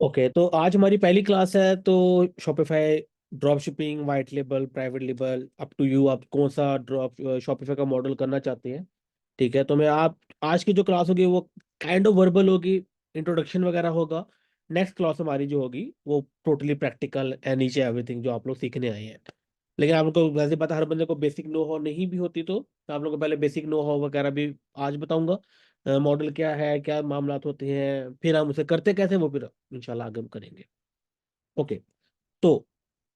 Okay, तो आज हमारी पहली क्लास है। तो Shopify drop shipping, white label, private label, up to you, आप कौन सा ड्रॉप शॉपिफाई का मॉडल करना चाहते हैं। ठीक है, तो मैं आप आज की जो क्लास होगी वो काइंड ऑफ वर्बल होगी, इंट्रोडक्शन वगैरह होगा। नेक्स्ट क्लास हमारी जो होगी वो टोटली प्रैक्टिकल एंड नीचे एवरीथिंग जो आप लोग सीखने आए हैं। लेकिन आप लोग को वैसे पता, हर बंदे को बेसिक नो हो नहीं भी होती, तो मैं आप लोग को पहले बेसिक नो हो वगैरह भी आज बताऊंगा। मॉडल क्या है, क्या मामलात होते हैं, फिर हम उसे करते कैसे, वो फिर इंशाल्लाह आगे हम करेंगे। ओके, तो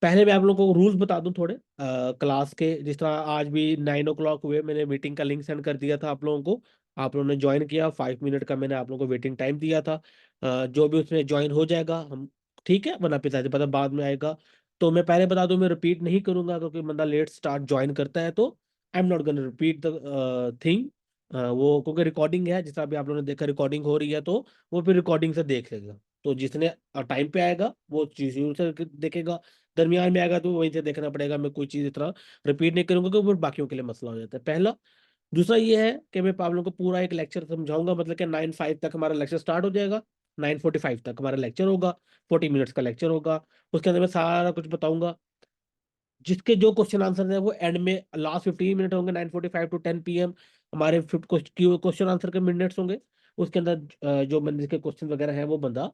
पहले मैं आप लोगों को रूल्स बता दूं थोड़े क्लास के। जिस तरह आज भी 9 o'clock हुए, मैंने मीटिंग का लिंक सेंड कर दिया था आप लोगों को। आप लोगों ने ज्वाइन किया, 5 मिनट का मैंने आप लोगों को वेटिंग टाइम दिया था। जो भी उसमें ज्वाइन हो जाएगा हम, ठीक है, वरना फिर पता बाद में आएगा। तो मैं पहले बता दूं, मैं रिपीट नहीं करूंगा क्योंकि बंदा लेट स्टार्ट ज्वाइन करता है, तो I am not gonna repeat the thing. वो क्योंकि रिकॉर्डिंग है, जिस तरह भी आप लोगों ने देखा रिकॉर्डिंग हो रही है, तो वो फिर रिकॉर्डिंग से देख लेगा। तो जिसने टाइम पे आएगा वो चीज से देखेगा, दरमियान में आएगा तो वहीं से देखना पड़ेगा। मैं कोई चीज इस तरह रिपीट नहीं करूंगा क्योंकि फिर बाकियों के लिए मसला हो जाता है, पहला। दूसरा ये है कि मैं आप लोगों को पूरा एक लेक्चर समझाऊंगा, मतलब कि 9:05 तक हमारा लेक्चर स्टार्ट हो जाएगा। 9:45 तक हमारा लेक्चर होगा, 40 मिनट्स का लेक्चर होगा। उसके अंदर मैं सारा कुछ बताऊंगा। जिसके जो क्वेश्चन आंसर है वो एंड में लास्ट 15 मिनट होंगे, 9:45 to 10 PM हमारे क्वेश्चन आंसर के मिनट्स होंगे। उसके अंदर जो बंदे के क्वेश्चन वगैरह है वो बंदा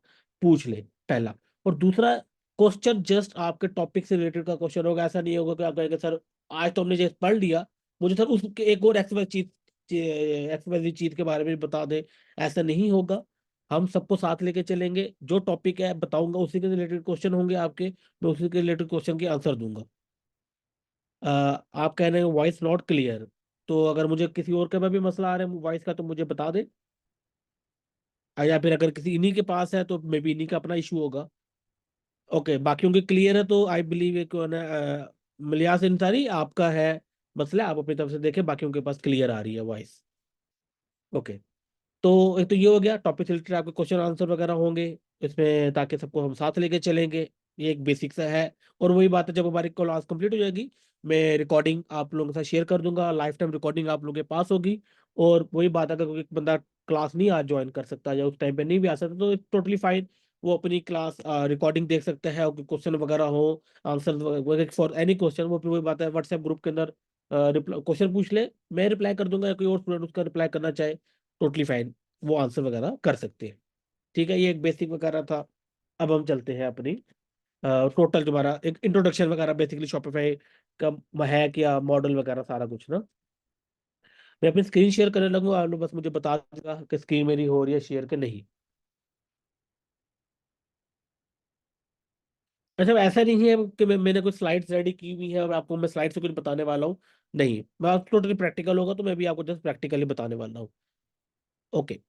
पूछ ले, पहला। और दूसरा, क्वेश्चन जस्ट आपके टॉपिक से रिलेटेड का क्वेश्चन होगा। ऐसा नहीं होगा कि आप कहेंगे सर आज तो हमने जैसे पढ़ लिया, मुझे सर उसके एक और एक्सवाइज चीज के बारे में बता दे। ऐसा नहीं होगा। हम सबको साथ लेके चलेंगे, जो टॉपिक है बताऊंगा, उसी के रिलेटेड क्वेश्चन होंगे आपके, मैं उसी के रिलेटेड क्वेश्चन के आंसर दूंगा। आप कह रहे हैं वॉइस नॉट क्लियर, तो अगर मुझे किसी और का भी मसला आ रहा है वॉइस का तो मुझे बता दे। या फिर अगर किसी इन्हीं के पास है तो मे बी इन्हीं का अपना इशू होगा। ओके, बाकियों के क्लियर है तो आई बिलीव एक ना मिलियास इंसारी आपका है मसला, आप अपनी तरफ से देखें, बाकियों के पास क्लियर आ रही है वॉइस। ओके, तो एक तो ये हो गया टॉपिक से रिलेटेड, आपके क्वेश्चन आंसर वगैरह होंगे इसमें, ताकि सबको हम साथ लेके चलेंगे। ये एक बेसिक सा है। और वही बात है, जब हमारी क्लास कंप्लीट हो जाएगी मैं रिकॉर्डिंग आप लोगों के साथ शेयर कर दूंगा, लाइफ टाइम रिकॉर्डिंग आप लोगों के पास होगी। और वही बात है, अगर कोई बंदा क्लास नहीं आज ज्वाइन कर सकता या उस टाइम पे नहीं भी आ सकता तो टोटली फाइन। वो अपनी क्लास रिकॉर्डिंग देख सकता है, और क्वेश्चन वगैरह हो, आंसर फॉर एनी क्वेश्चन, वो फिर वही बात है व्हाट्सएप ग्रुप के अंदर क्वेश्चन पूछ ले, मैं रिप्लाई कर दूंगा, या कोई और स्टूडेंट उसका रिप्लाई करना चाहे, टोटली फाइन, वो आंसर वगैरह कर सकते हैं। ठीक है, ये एक बेसिक वगैरह था। अब हम चलते हैं अपनी टोटल जो हमारा एक इंट्रोडक्शन वगैरह बेसिकली शॉपिफाई का है, क्या मॉडल वगैरह सारा कुछ ना। मैं अपनी स्क्रीन शेयर करने लगूंगा, आप लोग बस मुझे बता देगा कि स्क्रीन मेरी हो रही है शेयर के नहीं। अच्छा, ऐसा नहीं है कि मैंने कुछ स्लाइड्स रेडी की हुई है और आपको मैं स्लाइड से कुछ बताने वाला हूँ। नहीं, मैं आप टोटली प्रैक्टिकल होगा तो मैं भी आपको जस्ट प्रैक्टिकली बताने वाला हूँ। ओके,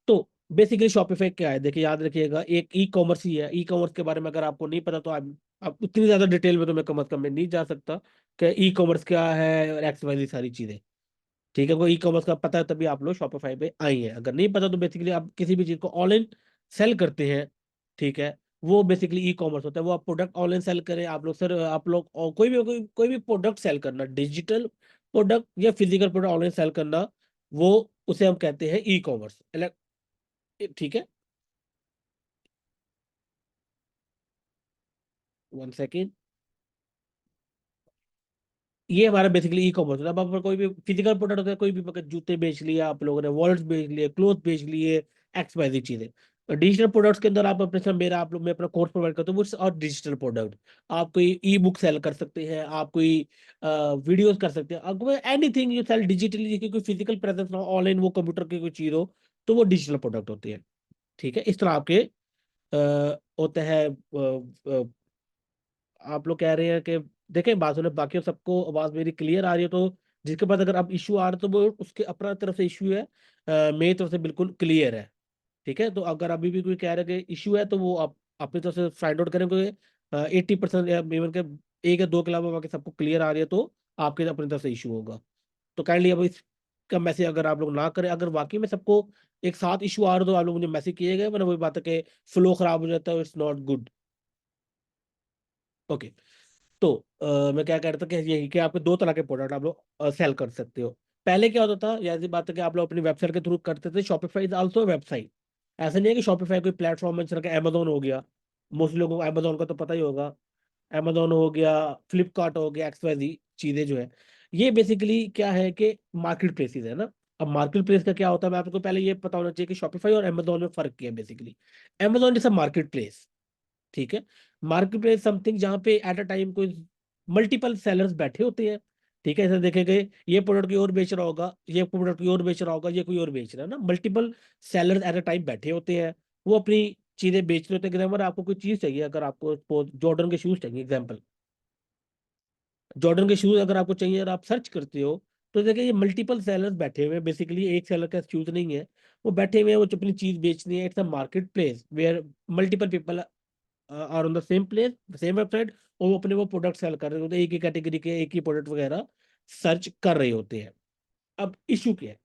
तो बेसिकली शॉपिफाई क्या है, देखिए याद रखिएगा, एक ई कॉमर्स ही है। ई कॉमर्स के बारे में अगर आपको नहीं पता तो आप उतनी ज्यादा डिटेल में तो मैं कम अज कम में नहीं जा सकता कि ई कॉमर्स क्या है और एक्स वाई सारी चीजें। ठीक है, को ई कॉमर्स का पता है तभी आप लोग शॉपिफाई पे आई हैं, अगर नहीं पता तो बेसिकली आप किसी भी चीज को ऑनलाइन सेल करते हैं। ठीक है, वो बेसिकली ई कॉमर्स होता है। वो आप प्रोडक्ट ऑनलाइन सेल करें, आप लोग सर आप लोग और कोई भी प्रोडक्ट सेल करना, डिजिटल प्रोडक्ट या फिजिकल प्रोडक्ट ऑनलाइन सेल करना, वो उसे हम कहते हैं ई कॉमर्स। ठीक है, 1 सेकेंड। ये हमारा बेसिकली ई कॉमर्स होता है। अब आप कोई भी फिजिकल प्रोडक्ट होता है, कोई भी मतलब जूते बेच लिए आप लोगों ने, वॉलेट्स बेच लिए, क्लोथ बेच लिए, एक्स वाई जी चीजें। डिजिटल प्रोडक्ट्स के अंदर आप अपने से मेरा आप लोग मैं अपना कोर्स प्रोवाइड करता हूँ, और डिजिटल प्रोडक्ट आप कोई ई बुक सेल कर सकते हैं, आप कोई वीडियोस कर सकते हैं, आपको एनीथिंग यू सेल डिजिटली, जिसकी कोई फिजिकल प्रेजेंस ना हो, ऑनलाइन वो कंप्यूटर की कोई चीज हो, तो वो डिजिटल प्रोडक्ट होती है। ठीक है, इस तरह आपके होते हैं। आप लोग कह रहे हैं कि देखें बात सुने, बाकी सबको आवाज मेरी क्लियर आ रही है, तो जिसके पास अगर अब इशू आ रहा है तो वो उसके अपना तरफ से इशू है, मेरी तरफ से बिल्कुल क्लियर है। ठीक है, तो अगर अभी भी कोई कह रहा है कि इशू है तो वो आप अपनी तरफ से फाइंड आउट करें, क्योंकि 80% या इवन के एक या दो के अलावा बाकी सबको क्लियर आ रही है, तो आपके अपनी तरफ से इशू होगा। तो काइंडली अब इसका मैसेज अगर आप लोग ना करें, अगर वाकई में सबको एक साथ इशू आ रहा है तो आप लोग मुझे मैसेज किए गए, वरना वही बात है कि फ्लो खराब हो जाता है, इट्स नॉट गुड। ओके, तो मैं क्या कह रहा था कि यही कि आपके दो तरह के प्रोडक्ट आप लोग सेल कर सकते हो। पहले क्या होता था, या ऐसी बात है कि आप लोग अपनी वेबसाइट के थ्रू करते थे, शॉपिफाई इज आल्सो वेबसाइट। ऐसा नहीं है कि शॉपिफाई कोई प्लेटफॉर्म है, जैसे कि अमेजोन हो गया, मोस्टली लोगों को अमेजोन का तो पता ही होगा, अमेजोन हो गया, फ्लिपकार्ट हो गया, XYZ चीजें जो है, ये बेसिकली क्या है कि मार्केट प्लेसेस है ना। अब मार्केट प्लेस का क्या होता है, मैं आपको पहले ये पता होना चाहिए कि शॉपिफाई और अमेजोन में फर्क क्या है basically. Amazon is a market place, ठीक है। मार्केट प्लेस समथिंग जहाँ पे एट अ टाइम कोई मल्टीपल सेलर्स बैठे होते हैं, ठीक है। ऐसे देखे गए, ये प्रोडक्ट कोई और बेच रहा होगा, ये प्रोडक्ट कोई और बेच रहा होगा, ये कोई और बेच रहा है ना, multiple sellers at a time बैठे होते हैं, वो अपनी चीजें बेच रहे होते हैं। एग्जाम्पल, आपको कोई चीज चाहिए, अगर आपको जॉर्डन के शूज चाहिए, एग्जाम्पल जॉर्डन के शूज अगर आपको चाहिए और आप सर्च करते हो, तो देखिए ये मल्टीपल सेलर्स बैठे हुए हैं, बेसिकली एक सेलर का शूज नहीं है, वो बैठे हुए हैं, वो अपनी चीज बेचनी है। It's a marketplace where multiple people are on the same place, same website, और वो अपने वो प्रोडक्ट सेल कर रहे होते हैं, एक ही कैटेगरी के एक ही प्रोडक्ट वगैरह सर्च कर रहे होते हैं। अब इशू क्या है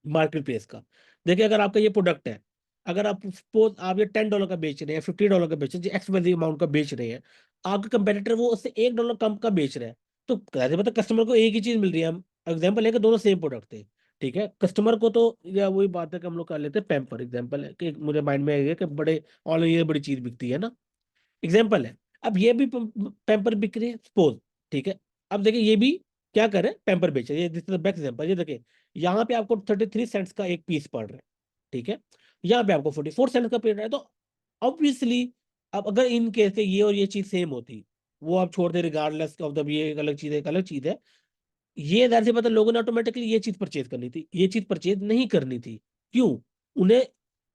मार्केट प्लेस का? देखिए, अगर आपका ये प्रोडक्ट है, अगर आप सपोज आप ये $10 का बेच रहे हैं, $50 का बेच रहे हैं, XYZ अमाउंट का बेच रहे हैं, आपके कंपेटिटर वो उससे $1 कम का बेच रहा है, तो कैसे पता कस्टमर को एक ही चीज मिल रही है। हम एग्जाम्पल है कि दोनों सेम प्रोडक्ट थे, ठीक है, कस्टमर को तो, या वही बात है कि हम लोग कर लेते हैं पैम्पर, एग्जाम्पल है कि मुझे माइंड में है कि बड़े ऑनलाइन ये बड़ी चीज बिकती है ना, एग्जाम्पल है। अब ये भी पैम्पर बिक रही है सपोज, ठीक है। अब देखिए ये भी क्या करे, पैम्पर बेच रहे हैं, this is the best example. ये देखिए, यहाँ पे आपको 33 सेंट्स का एक पीस पड़ रहा है, ठीक है, यहाँ पे आपको 44 सेंट्स का पड़ रहा है, तो ऑब्वियसली अब अगर इन केस ये और ये चीज सेम होती, वो आप छोड़ दे रिगार्डलेस ऑफ द, ये एक अलग चीज है, एक अलग चीज है, ये जाहिर सी बात है लोगों ने ऑटोमेटिकली ये चीज परचेज करनी थी, ये चीज परचेज नहीं करनी थी। क्यों? उन्हें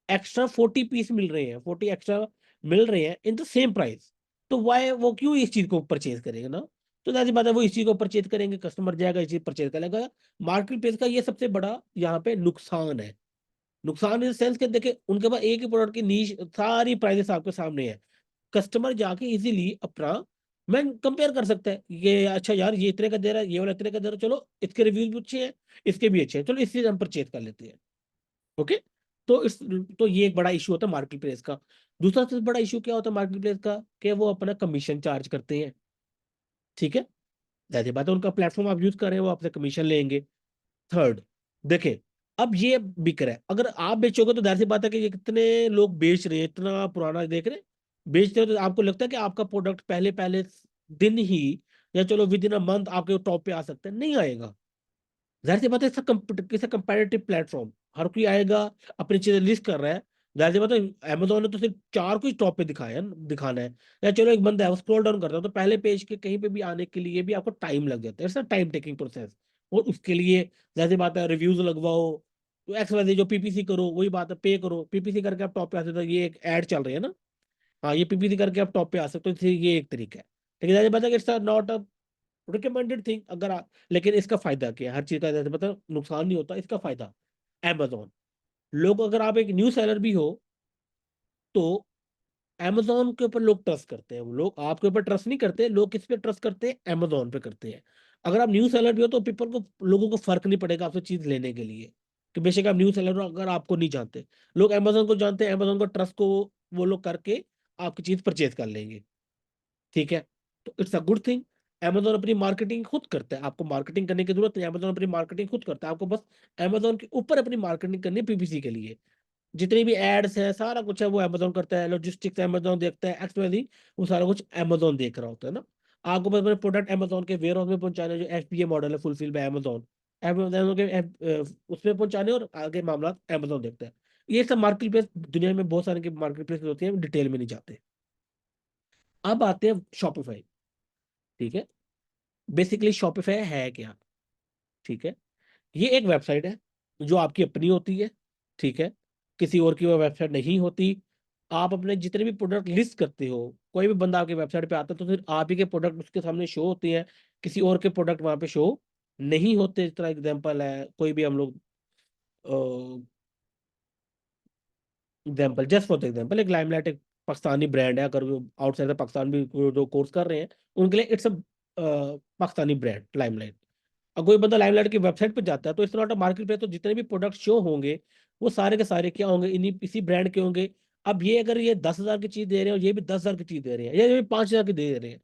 एक्स्ट्रा 40 पीस मिल रहे हैं, 40 एक्स्ट्रा मिल रहे हैं इन द सेम प्राइस, तो वाई वो क्यों इस चीज को परचेज करेगा ना? तो जाहिर सी बात है वो इस चीज को परचेज करेंगे, कस्टमर जाएगा इस चीज परचेज करेगा। मार्केट प्लेस का ये सबसे बड़ा यहाँ पे नुकसान है। नुकसान इन सेंस के देखिए, उनके पास एक ही प्रोडक्ट की नीश सारी प्राइसेस आपके सामने है, कस्टमर जाके इजीली अपना मैं कंपेयर कर सकता है, ये अच्छा यार ये इतने का दे रहा है, ये वाला इतने का दे रहा है, चलो इसके रिव्यूज भी अच्छे हैं, इसके भी अच्छे हैं, चलो इससे हम परचेज कर लेते हैं। ओके, तो इस तो ये एक बड़ा इशू होता है मार्केट प्लेस का। दूसरा सबसे बड़ा इशू क्या होता है मार्केट प्लेस का, कि वो अपना कमीशन चार्ज करते हैं, ठीक है। जाहिर बात है उनका प्लेटफॉर्म आप यूज कर रहे हैं, वो आपसे कमीशन लेंगे। थर्ड, देखे, अब ये बिक रहा है, अगर आप बेचोगे तो जाहिर सी बात है कि ये कितने लोग बेच रहे हैं, इतना पुराना देख रहे हैं, बेचते हो, तो आपको लगता है कि आपका प्रोडक्ट पहले पहले दिन ही, या चलो विद इन अ मंथ आपके टॉप पे आ सकता है, नहीं आएगा। जाहिर सी बात है, इसका कंपेरेटिव प्लेटफॉर्म, हर कोई आएगा, अपनी चीजें लिस्ट कर रहा है। जाहिर सी बात है, अमेजोन ने तो सिर्फ चार को ही टॉप पे दिखाया दिखाना है, या चलो एक बंदा है वो स्क्रॉल डाउन करता है, तो पहले पेज के कहीं पे भी आने के लिए भी आपको टाइम लग जाता है, इट्स टाइम टेकिंग प्रोसेस। और उसके लिए जाहिर सी बात है रिव्यूज लगवाओ, तो XYZ जो PPC करो, वही बात है, पे करो, PPC करके आप टॉप पे आ सकते हो, ये एक ऐड चल रही है ना, हाँ ये PPC करके आप टॉप पे आ सकते हो, इसलिए ये एक तरीका है। लेकिन जाहिर बात है कि it's not a recommended thing, अगर आप, लेकिन इसका फायदा क्या है, हर चीज का जैसे मतलब नुकसान नहीं होता, इसका फायदा Amazon, लोग, अगर आप एक न्यू सेलर भी हो, तो Amazon के ऊपर लोग ट्रस्ट करते हैं, वो लोग आपके ऊपर ट्रस्ट नहीं करते, लोग किस पे ट्रस्ट करते हैं, Amazon पे करते हैं। अगर आप न्यू सेलर भी हो तो पीपल को, लोगों को फर्क नहीं पड़ेगा आपसे चीज लेने के लिए, कि बेशक आप न्यू सेलर हो, अगर आपको नहीं जानते, लोग Amazon को जानते हैं, Amazon को ट्रस्ट को वो लोग करके आपकी चीज परचेज कर लेंगे, ठीक है। तो it's a good thing. Amazon अपनी मार्केटिंग खुद करता है, आपको मार्केटिंग करने की जरूरत नहीं, Amazon अपनी मार्केटिंग खुद करता है, आपको बस Amazon के ऊपर अपनी मार्केटिंग करनी है PPC के लिए। जितनी भी एड्स है, सारा कुछ है वो Amazon करता है, लॉजिस्टिक्स Amazon देखता है, XYZ वो सारा कुछ Amazon देख रहा होता है ना। आपको बस अपने प्रोडक्ट Amazon के वेयर हाउस में पहुंचाने, जो FBA मॉडल है, फुलफिल बाय Amazon, Amazon के उसमें पहुंचाने, और आगे मामला Amazon देखता है। ये सब मार्केट प्लेस दुनिया में बहुत सारे मार्केट प्लेस होती है, डिटेल में नहीं जाते। अब आते हैं शॉपिफाई, ठीक है। बेसिकली शॉपिफाई है क्या, ठीक है, ये एक वेबसाइट है जो आपकी अपनी होती है, ठीक है, किसी और की वो वेबसाइट नहीं होती। आप अपने जितने भी प्रोडक्ट लिस्ट करते हो, कोई भी बंदा आपके वेबसाइट पे आता है, तो फिर आप ही के प्रोडक्ट उसके सामने शो होते हैं, किसी और के प्रोडक्ट वहां पे शो नहीं होते। इस तरह एग्जांपल है, कोई भी हम लोग एग्जाम्पल, जस्ट फॉर एग्जाम्पल, एक लाइमलाइट एक पाकिस्तानी ब्रांड है, अगर आउटसाइड पाकिस्तान भी जो कोर्स कर रहे हैं, उनके लिए it's a Pakistani brand limelight. अब कोई बंदा लाइमलाइट की वेबसाइट पर जाता है, तो इस तरह मार्केट पे तो जितने भी प्रोडक्ट शो होंगे, वो सारे के सारे क्या होंगे, इन्हीं इसी ब्रांड के होंगे। अब ये अगर ये 10,000 की चीज दे रहे हैं, और ये भी 10,000 की चीज दे रहे हैं, या ये भी 5,000 की दे रहे हैं,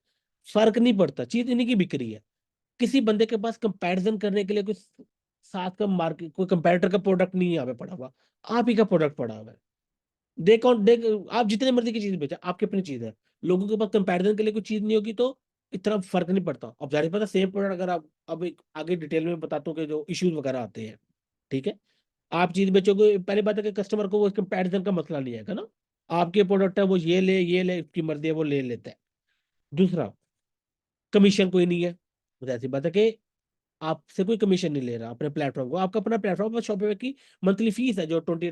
फर्क नहीं पड़ता, चीज इन्हीं की बिक रही है। किसी बंदे के पास कंपैरिजन करने के लिए कोई साथ का मार्केट, कोई कंपैरेटर का प्रोडक्ट नहीं है यहाँ पे पड़ा हुआ, आप ही का प्रोडक्ट पड़ा हुआ है। देख, आप जितने मर्जी की चीज बेचे, आपकी अपनी चीज है। लोगों के पास कंपैरिजन के लिए कोई चीज नहीं होगी तो इतना फर्क नहीं पड़ता। अब जाहिर पता सेम प्रोडक्ट अगर आप, अब एक आगे डिटेल में बताता हूँ कि जो इश्यूज वगैरह आते हैं, ठीक है। आप चीज बेचोगे, पहली बात है कि कस्टमर को वो कंपैरिजन का मसला नहीं आएगा ना। आपके प्रोडक्ट है, वो ये ले, इसकी मर्जी है, वो ले लेता है। दूसरा, कमीशन कोई नहीं है। तो ऐसी बात है कि आपसे कोई कमीशन नहीं ले रहा अपने प्लेटफॉर्म को, आपका अपना प्लेटफॉर्म, बस शॉपिफाई की मंथली फीस है जो $20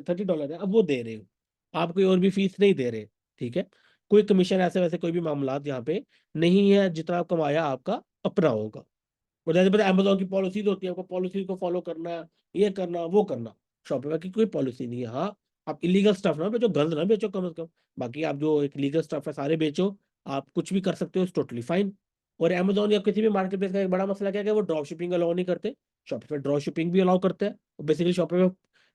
$30 है, अब वो दे रहे हो। आप कोई और भी फीस नहीं दे रहे, ठीक है। कोई कमीशन ऐसे वैसे कोई भी मामला यहाँ पे नहीं है, जितना आप कमाया आपका अपना होगा। और जैसे पता अमेजोन की पॉलिसीज होती है, आपको पॉलिसी को फॉलो करना, ये करना वो करना। शॉपिफाई की कोई पॉलिसी नहीं है। हाँ, आप इलीगल स्टफ ना बेचो, गंद ना बेचो कम से कम। बाकी आप जो एक लीगल स्टफ है सारे बेचो, आप कुछ भी कर सकते हो, टोटली फाइन। और अमेजोन या किसी भी मार्केट प्लेस का एक बड़ा मसला क्या है कि वो ड्रॉप शिपिंग अलाउ नहीं करते। शॉपिफाई ड्रॉप शिपिंग भी अलाउ करते हैं। और बेसिकली शॉपिफाई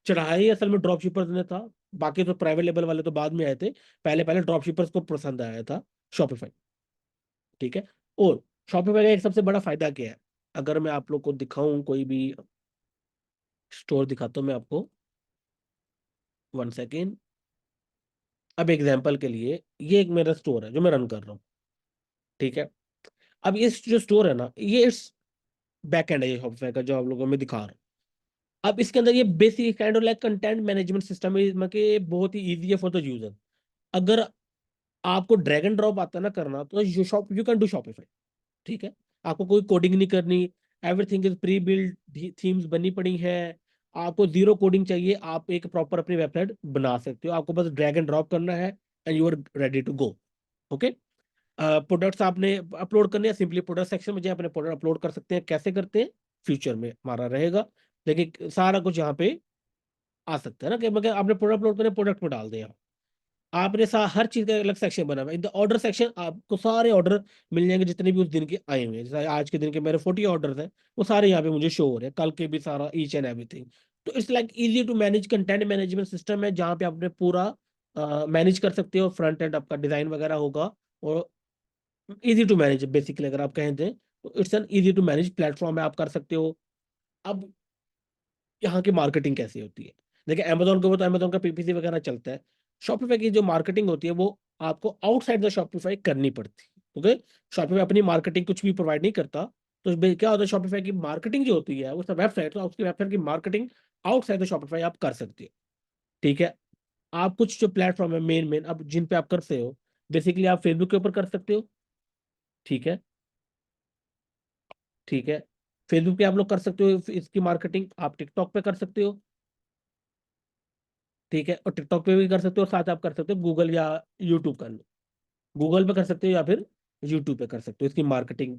चढ़ाया ही असल में ड्रॉप शिपर्स ने था। बाकी तो प्राइवेट लेवल वाले तो बाद में आए थे, पहले पहले ड्रॉप शिपर्स को पसंद आया था शॉपिफाई, ठीक है। और शॉपिफाई का एक सबसे बड़ा फायदा क्या है, अगर मैं आप लोग को दिखाऊं कोई भी स्टोर दिखाता हूं मैं आपको, 1 सेकेंड। अब एग्जांपल के लिए ये एक मेरा स्टोर है जो मैं रन कर रहा हूँ, ठीक है। अब ये जो स्टोर है ना, ये इस बैक एंड है ये शॉपिफाई का जो आप लोगों में दिखा रहा हूँ। अब इसके अंदर ये basic kind of like content management system है, मतलब कि बहुत ही इजी है फॉर द यूजर। अगर आपको ड्रैग एंड ड्रॉप आता है ना करना, तो यू कैन डू शॉपिफाई, ठीक है। आपको कोई कोडिंग नहीं करनी, everything is pre build, themes बनी पड़ी है। आपको जीरो कोडिंग चाहिए, आप एक प्रॉपर अपनी वेबसाइट बना सकते हो, आपको बस ड्रैग एंड ड्रॉप करना है and you are ready to go. Okay. Products आपने अपलोड करने हैं, सिंपली प्रोडक्ट सेक्शन में जाए अपने प्रोडक्ट अपलोड कर सकते हैं। कैसे करते हैं फ्यूचर में हमारा रहेगा, लेकिन सारा कुछ यहाँ पे आ सकता है ना कि मतलब आपने प्रोडक्ट अपलोड करने, प्रोडक्ट में डाल दिया। आपने हर चीज का अलग सेक्शन बना हुआ है। इन द ऑर्डर सेक्शन आपको सारे ऑर्डर मिल जाएंगे जितने भी उस दिन के आए हुए हैं। जैसे आज के दिन के मेरे 40 ऑर्डर हैं, वो सारे यहाँ पे मुझे शो हो रहे हैं, कल के भी सारा ईच एंड एवरीथिंग। तो it's like easy to manage, content management system है जहाँ पे आपने पूरा मैनेज कर सकते हो। फ्रंट एंड आपका डिजाइन वगैरह होगा, और इजी टू मैनेज बेसिकली अगर आप कहें दें तो it's an easy to manage platform है, आप कर सकते हो। अब यहाँ की मार्केटिंग कैसी होती है, देखिए अमेजोन के वो तो अमेजोन का पीपीसी वगैरह चलता है। शॉपिफाई की जो मार्केटिंग होती है वो आपको आउटसाइड द शॉपिफाई करनी पड़ती है। ओके। शॉपिफाई अपनी मार्केटिंग कुछ भी प्रोवाइड नहीं करता। तो क्या होता है, शॉपिफाई की मार्केटिंग जो होती है उसका वेबसाइट, तो उसकी वेबसाइट की मार्केटिंग आउटसाइड द शॉपिफाई आप कर सकते हो, ठीक है। आप कुछ जो प्लेटफॉर्म है मेन मेन अब जिन पे आप करते हो, बेसिकली आप फेसबुक के ऊपर कर सकते हो, ठीक है, ठीक है। फेसबुक पे आप लोग कर सकते हो इसकी मार्केटिंग, आप टिकटॉक पे कर सकते हो, ठीक है। और टिकटॉक पे भी कर सकते हो, साथ आप कर सकते हो गूगल या यूट्यूब कर लो। गूगल पे कर सकते हो या फिर यूट्यूब पे कर सकते हो इसकी मार्केटिंग,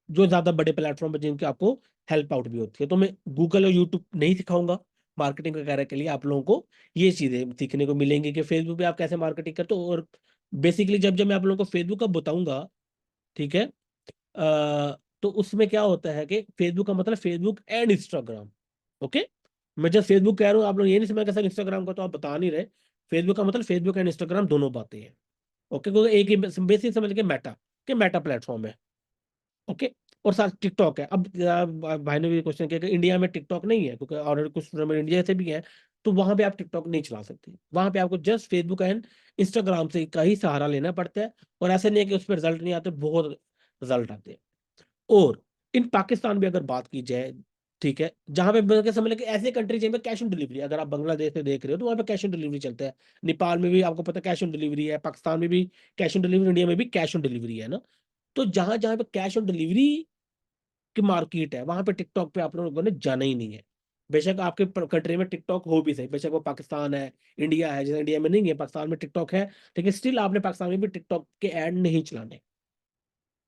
जो ज्यादा बड़े प्लेटफॉर्म पे जिनकी आपको हेल्प आउट भी होती है। तो मैं गूगल और यूट्यूब नहीं सिखाऊंगा मार्केटिंग वगैरह के लिए, आप लोगों को ये चीजें सीखने को मिलेंगी कि फेसबुक पे आप कैसे मार्केटिंग करते हो। और बेसिकली जब जब मैं आप लोगों को फेसबुक का बताऊंगा, ठीक है, तो उसमें क्या होता है कि फेसबुक का मतलब फेसबुक एंड इंस्टाग्राम। ओके। मैं जब फेसबुक कह रहा हूँ, आप लोग ये नहीं समझ सर इंस्टाग्राम का तो आप बता नहीं रहे। फेसबुक का मतलब फेसबुक एंड इंस्टाग्राम दोनों बातें हैं। ओके, क्योंकि एक ही बेसिक समझ के मेटा, कि मेटा प्लेटफॉर्म है। ओके। और साथ टिकटॉक है। अब भाई ने भी क्वेश्चन किया कि इंडिया में टिकटॉक नहीं है, क्योंकि और कुछ स्टूडेंट इंडिया से भी हैं, तो वहां पे आप टिकटॉक नहीं चला सकते। वहां पे आपको जस्ट फेसबुक एंड इंस्टाग्राम से का ही सहारा लेना पड़ता है। और ऐसे नहीं है कि उस पर रिजल्ट नहीं आते, बहुत रिजल्ट आते हैं। और इन पाकिस्तान भी अगर बात की जाए, ठीक है, जहां पे मतलब समझ लो कि ऐसे कंट्री जहाँ पे कैश ऑन डिलीवरी, अगर आप बांग्लादेश में देख रहे हो तो वहां पे कैश ऑन डिलीवरी चलता है। नेपाल में भी आपको पता है कैश ऑन डिलीवरी है, पाकिस्तान में भी कैश ऑन डिलीवरी, इंडिया में भी कैश ऑन डिलीवरी है ना। तो जहां जहां पे कैश ऑन डिलीवरी की मार्केट है, वहां पे टिकटॉक पे आप लोगों ने जाना ही नहीं है। बेशक आपके कंट्री में टिकटॉक हो भी सही, बेशक वो पाकिस्तान है, इंडिया है, जैसे इंडिया में नहीं है पाकिस्तान में टिकटॉक है, लेकिन स्टिल आपने पाकिस्तान में भी टिकटॉक के ऐड नहीं चलाने।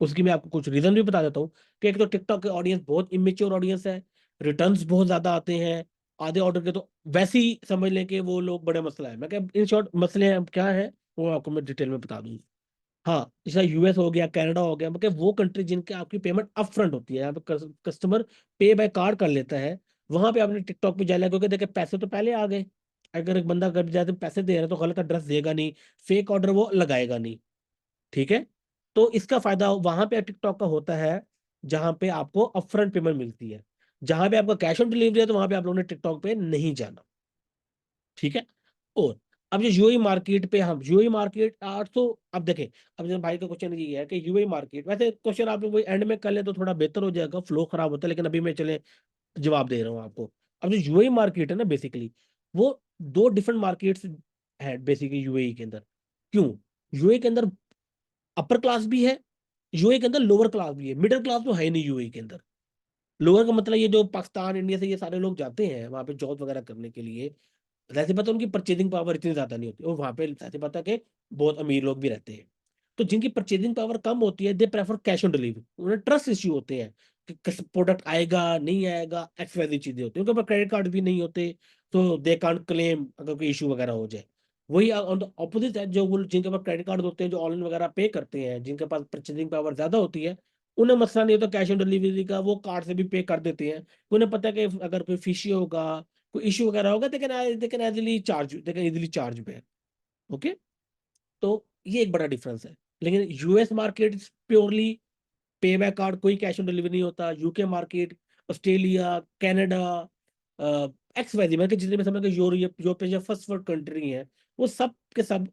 उसकी मैं आपको कुछ रीजन भी बता देता हूँ कि एक तो टिकटॉक के ऑडियंस बहुत इमेच्योर ऑडियंस है, रिटर्न्स बहुत ज्यादा आते हैं आधे ऑर्डर के। तो वैसे ही समझ लें कि वो लोग बड़े मसला है। मैं क्या इन शॉर्ट मसले हैं क्या है, वो आपको मैं डिटेल में बता दूँ। हाँ, जैसा यूएस हो गया, कनाडा हो गया, मतलब वो कंट्री जिनके आपकी पेमेंट अप फ्रंट होती है, यहाँ पे कस्टमर पे बाय कार्ड कर लेता है, वहां पे आपने टिकटॉक पे जाना, क्योंकि देखिए पैसे तो पहले आ गए। अगर एक बंदा कर जाए तो पैसे दे रहा है तो गलत एड्रेस देगा नहीं, फेक ऑर्डर वो लगाएगा नहीं, ठीक है। तो इसका फायदा वहां पे टिकटॉक का होता है जहां पे आपको अपफ्रंट पेमेंट मिलती है। जहां पे आपका कैश ऑन डिलीवरी है तो वहां पे आप लोगों ने टिकटॉक पे नहीं जाना, ठीक है। और अब जो यूएई मार्केट पे हम यूएई मार्केट 800, अब देखें, अब जब भाई का क्वेश्चन ये है कि यूएई मार्केट, वैसे क्वेश्चन आप वही एंड में कर ले तो थोड़ा बेहतर हो जाएगा, फ्लो खराब होता है, लेकिन अभी मैं चले जवाब दे रहा हूँ आपको। अब जो यूएई मार्केट है ना बेसिकली, वो दो डिफरेंट मार्केट्स है बेसिकली यूएई के अंदर। क्यों? यूएई के अंदर अपर क्लास भी है, यूएई के अंदर लोअर क्लास भी है, मिडिल क्लास तो है नहीं यूएई के अंदर। लोअर का मतलब ये जो पाकिस्तान इंडिया से ये सारे लोग जाते हैं वहां पे जॉब वगैरह करने के लिए, वैसे पता उनकी परचेजिंग पावर इतनी ज्यादा नहीं होती, और वहां पे ऐसे पता कि बहुत अमीर लोग भी रहते हैं। तो जिनकी परचेजिंग पावर कम होती है they prefer cash on delivery, उन्हें ट्रस्ट इश्यू होते हैं कि प्रोडक्ट आएगा नहीं आएगा, एक्स वाई चीजें होती है, उनके पास क्रेडिट कार्ड भी नहीं होते, तो दे कांट क्लेम अगर कोई इशू वगैरह हो जाए। वही ऑन द ऑपोजिट है, जो वो जिनके पास क्रेडिट कार्ड होते हैं, जो ऑनलाइन वगैरह पे करते हैं, जिनके पास परचेजिंग पावर ज्यादा होती है, उन्हें मसला नहीं होता कैश ऑन डिलीवरी का, वो कार्ड से भी पे कर देते हैं। उन्हें पता है कि अगर कोई फिशी होगा, कोई इशू वगैरह होगा, they can easily charge back. Okay, तो ये एक बड़ा डिफरेंस है। लेकिन यूएस मार्केट प्योरली पे बैक कार्ड, कोई कैश ऑन डिलीवरी नहीं होता। UK market, Australia, Canada, X Y Z, मतलब जितने भी समझ यूरोप यूरोप जो फर्स्ट वर्ल्ड कंट्री है, वो सब के सब